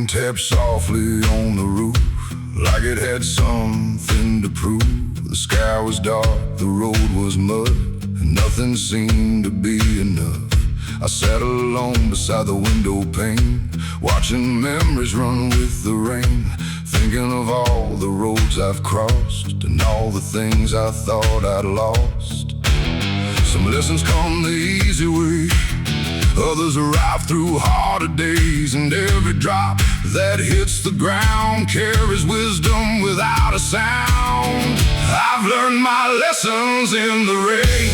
Tapped softly on the roof, like it had something to prove. The sky was dark, the road was mud, and nothing seemed to be enough. I sat alone beside the window pane, watching memories run with the rain, thinking of all the roads I've crossed and all the things I thought I'd lost. Some lessons come the easy way, others arrive through harder days, and every drop that hits the ground carries wisdom without a sound. I've learned my lessons in the rain,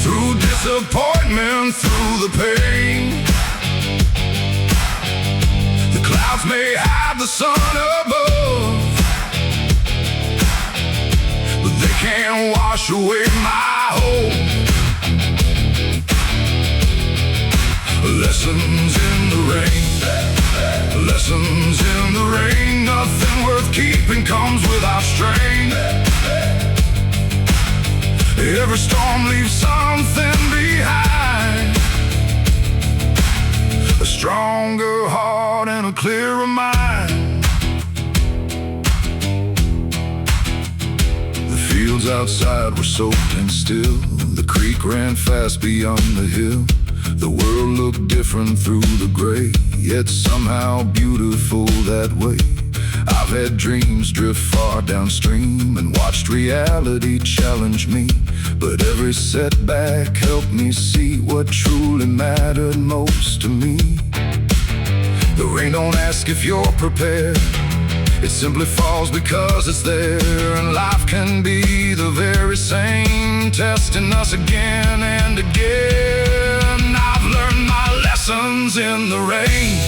through disappointment, through the pain. The clouds may hide the sun above, can't wash away my hope. Lessons in the rain, lessons in the rain. Nothing worth keeping comes without strain. Every storm leaves something behind, a stronger heart and a clearer mind. The fields outside were soaked and still. The creek ran fast beyond the hill. The world looked different through the gray, yet somehow beautiful that way. I've had dreams drift far downstream and watched reality challenge me, but every setback helped me see what truly mattered most to me. The rain don't ask if you're prepared, it simply falls because it's there. And life can be the very same, testing us again and again. I've learned my lessons in the rain,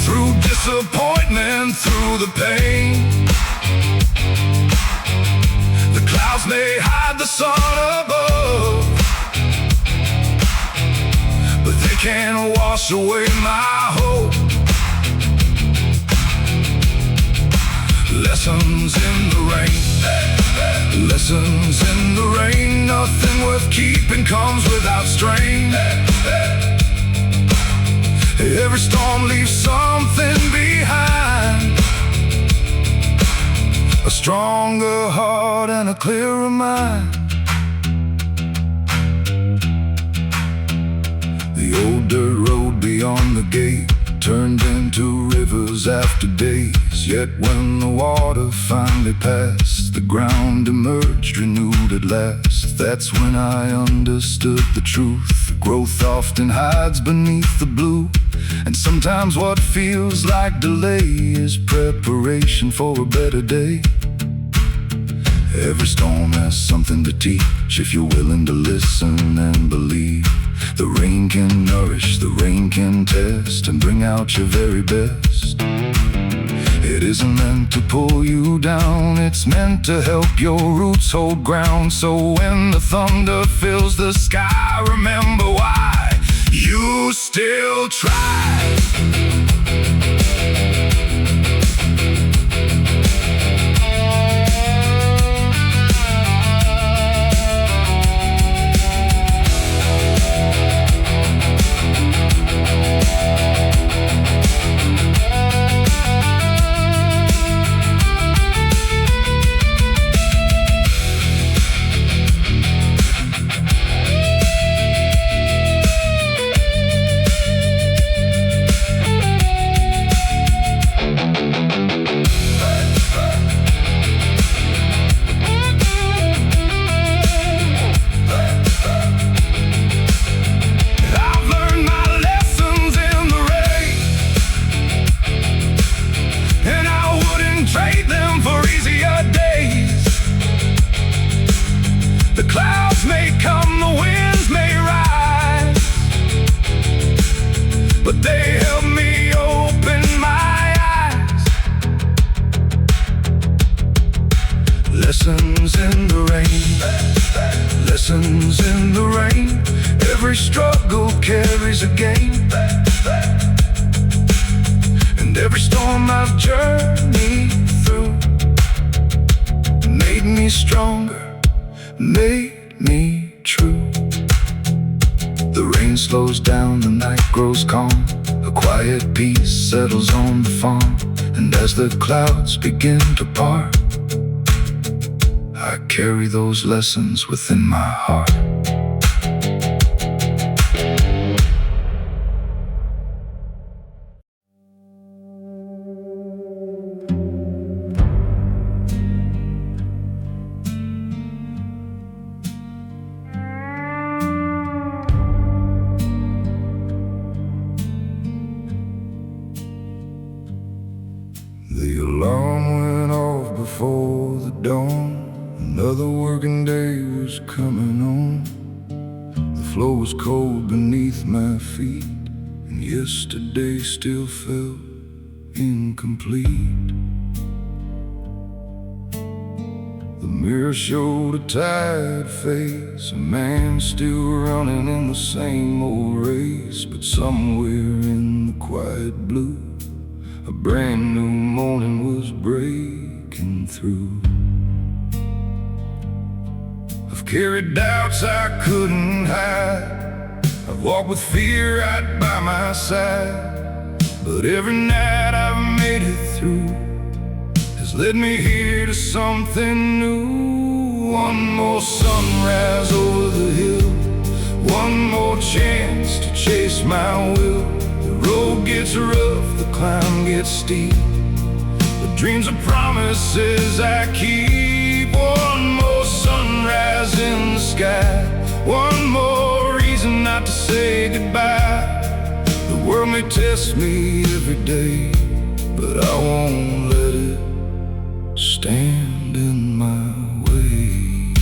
through disappointment, through the pain. The clouds may hide the sun above, but they can't wash away my hope. Lessons in the rain, lessons in the rain. Nothing worth keeping comes without strain. Every storm leaves something behind, a stronger heart and a clearer mind. The old dirt road beyond the gate turned into rivers after days. Yet when the water finally passed, the ground emerged renewed at last. That's when I understood the truth. Growth often hides beneath the blue, and sometimes what feels like delay is preparation for a better day. Every storm has something to teach if you're willing to listen and believe. The rain can nourish, the rain can test and bring out your very best. It isn't meant to pull you down, it's meant to help your roots hold ground. So when the thunder fills the sky, remember why you still try. The clouds may come, the winds may rise, but they help me open my eyes. Lessons in the rain, lessons in the rain. Every struggle carries a gain, and every storm I've journeyed through made me stronger, made me true. The rain slows down, the night grows calm, a quiet peace settles on the farm. And as the clouds begin to part, I carry those lessons within my heart. The alarm went off before the dawn. Another working day was coming on. The floor was cold beneath my feet, and yesterday still felt incomplete. The mirror showed a tired face, a man still running in the same old race. But somewhere in the quiet blue, a brand new morning was breaking through. I've carried doubts I couldn't hide, I've walked with fear right by my side. But every night I've made it through has led me here to something new. One more sunrise over the hill, one more chance to chase my will. The road gets rough, the climb gets steep, the dreams are promises I keep. One more sunrise in the sky, one more reason not to say goodbye. The world may test me every day, but I won't let it stand in my way.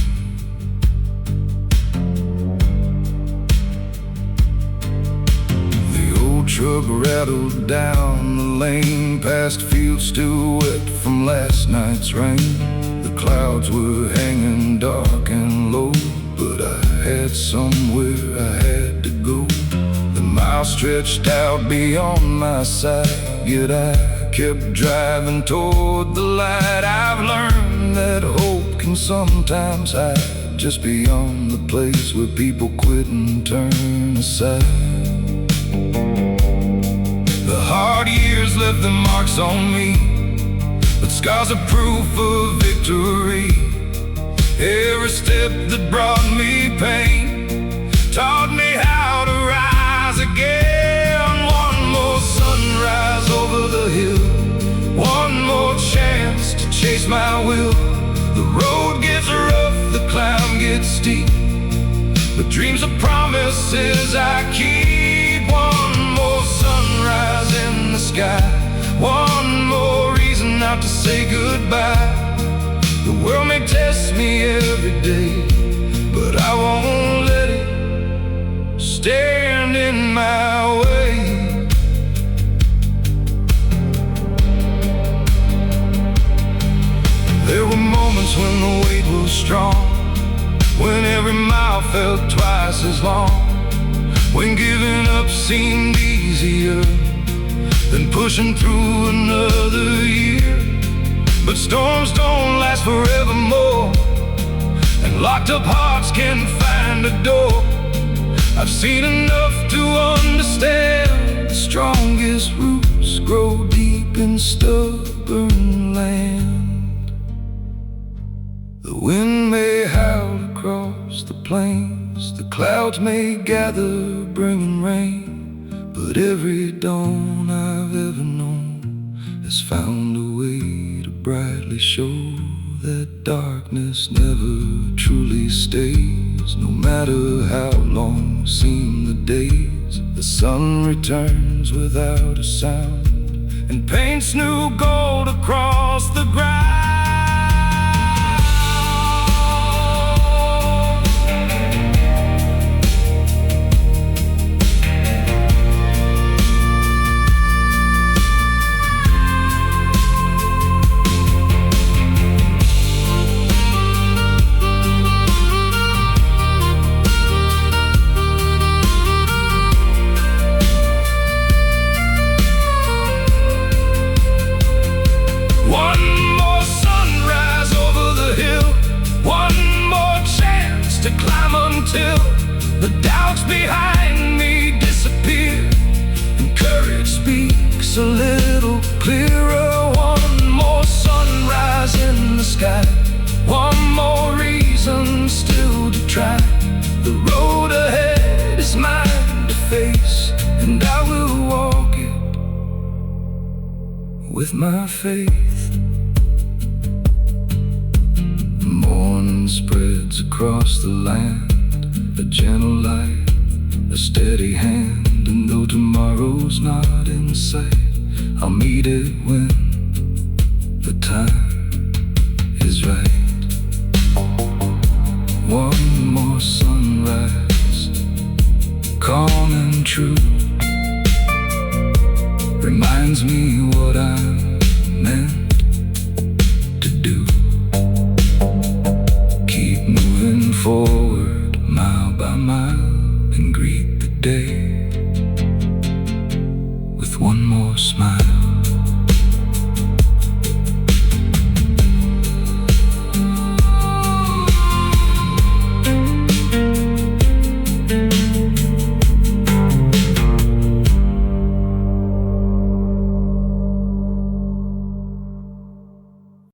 The old truck rattled down the lane, past fields still wet from last night's rain. The clouds were hanging dark and low, but I had somewhere I had to go. The miles stretched out beyond my sight, yet I kept driving toward the light. I've learned that hope can sometimes hide just beyond the place where people quit and turn aside. The hard years left their marks on me, but scars are proof of victory. Every step that brought me pain taught me how to rise again. One more sunrise over the hill, one more chance to chase my will. The road gets rough, the climb gets steep, but dreams are promises I keep. One more sunrise in the sky, one more reason not to say goodbye. The world may test me every day, but I won't let it stand in my way. There were moments when the weight was strong, when every mile felt twice as long, when giving up seemed easier than pushing through another year. But storms don't last forevermore, and locked up hearts can find a door. I've seen enough to understand the strongest roots grow deep in stubborn land. The wind may howl across the plains, the clouds may gather bringing rain, but every dawn I've ever known has found a way to brightly show that darkness never truly stays. No matter how long seem the days, the sun returns without a sound and paints new gold across the ground. Until the doubts behind me disappear and courage speaks a little clearer. One more sunrise in the sky, one more reason still to try. The road ahead is mine to face, and I will walk it with my faith. Morning spreads across the land, a gentle light, a steady hand, and though tomorrow's not in sight, I'll meet it when the time is right. One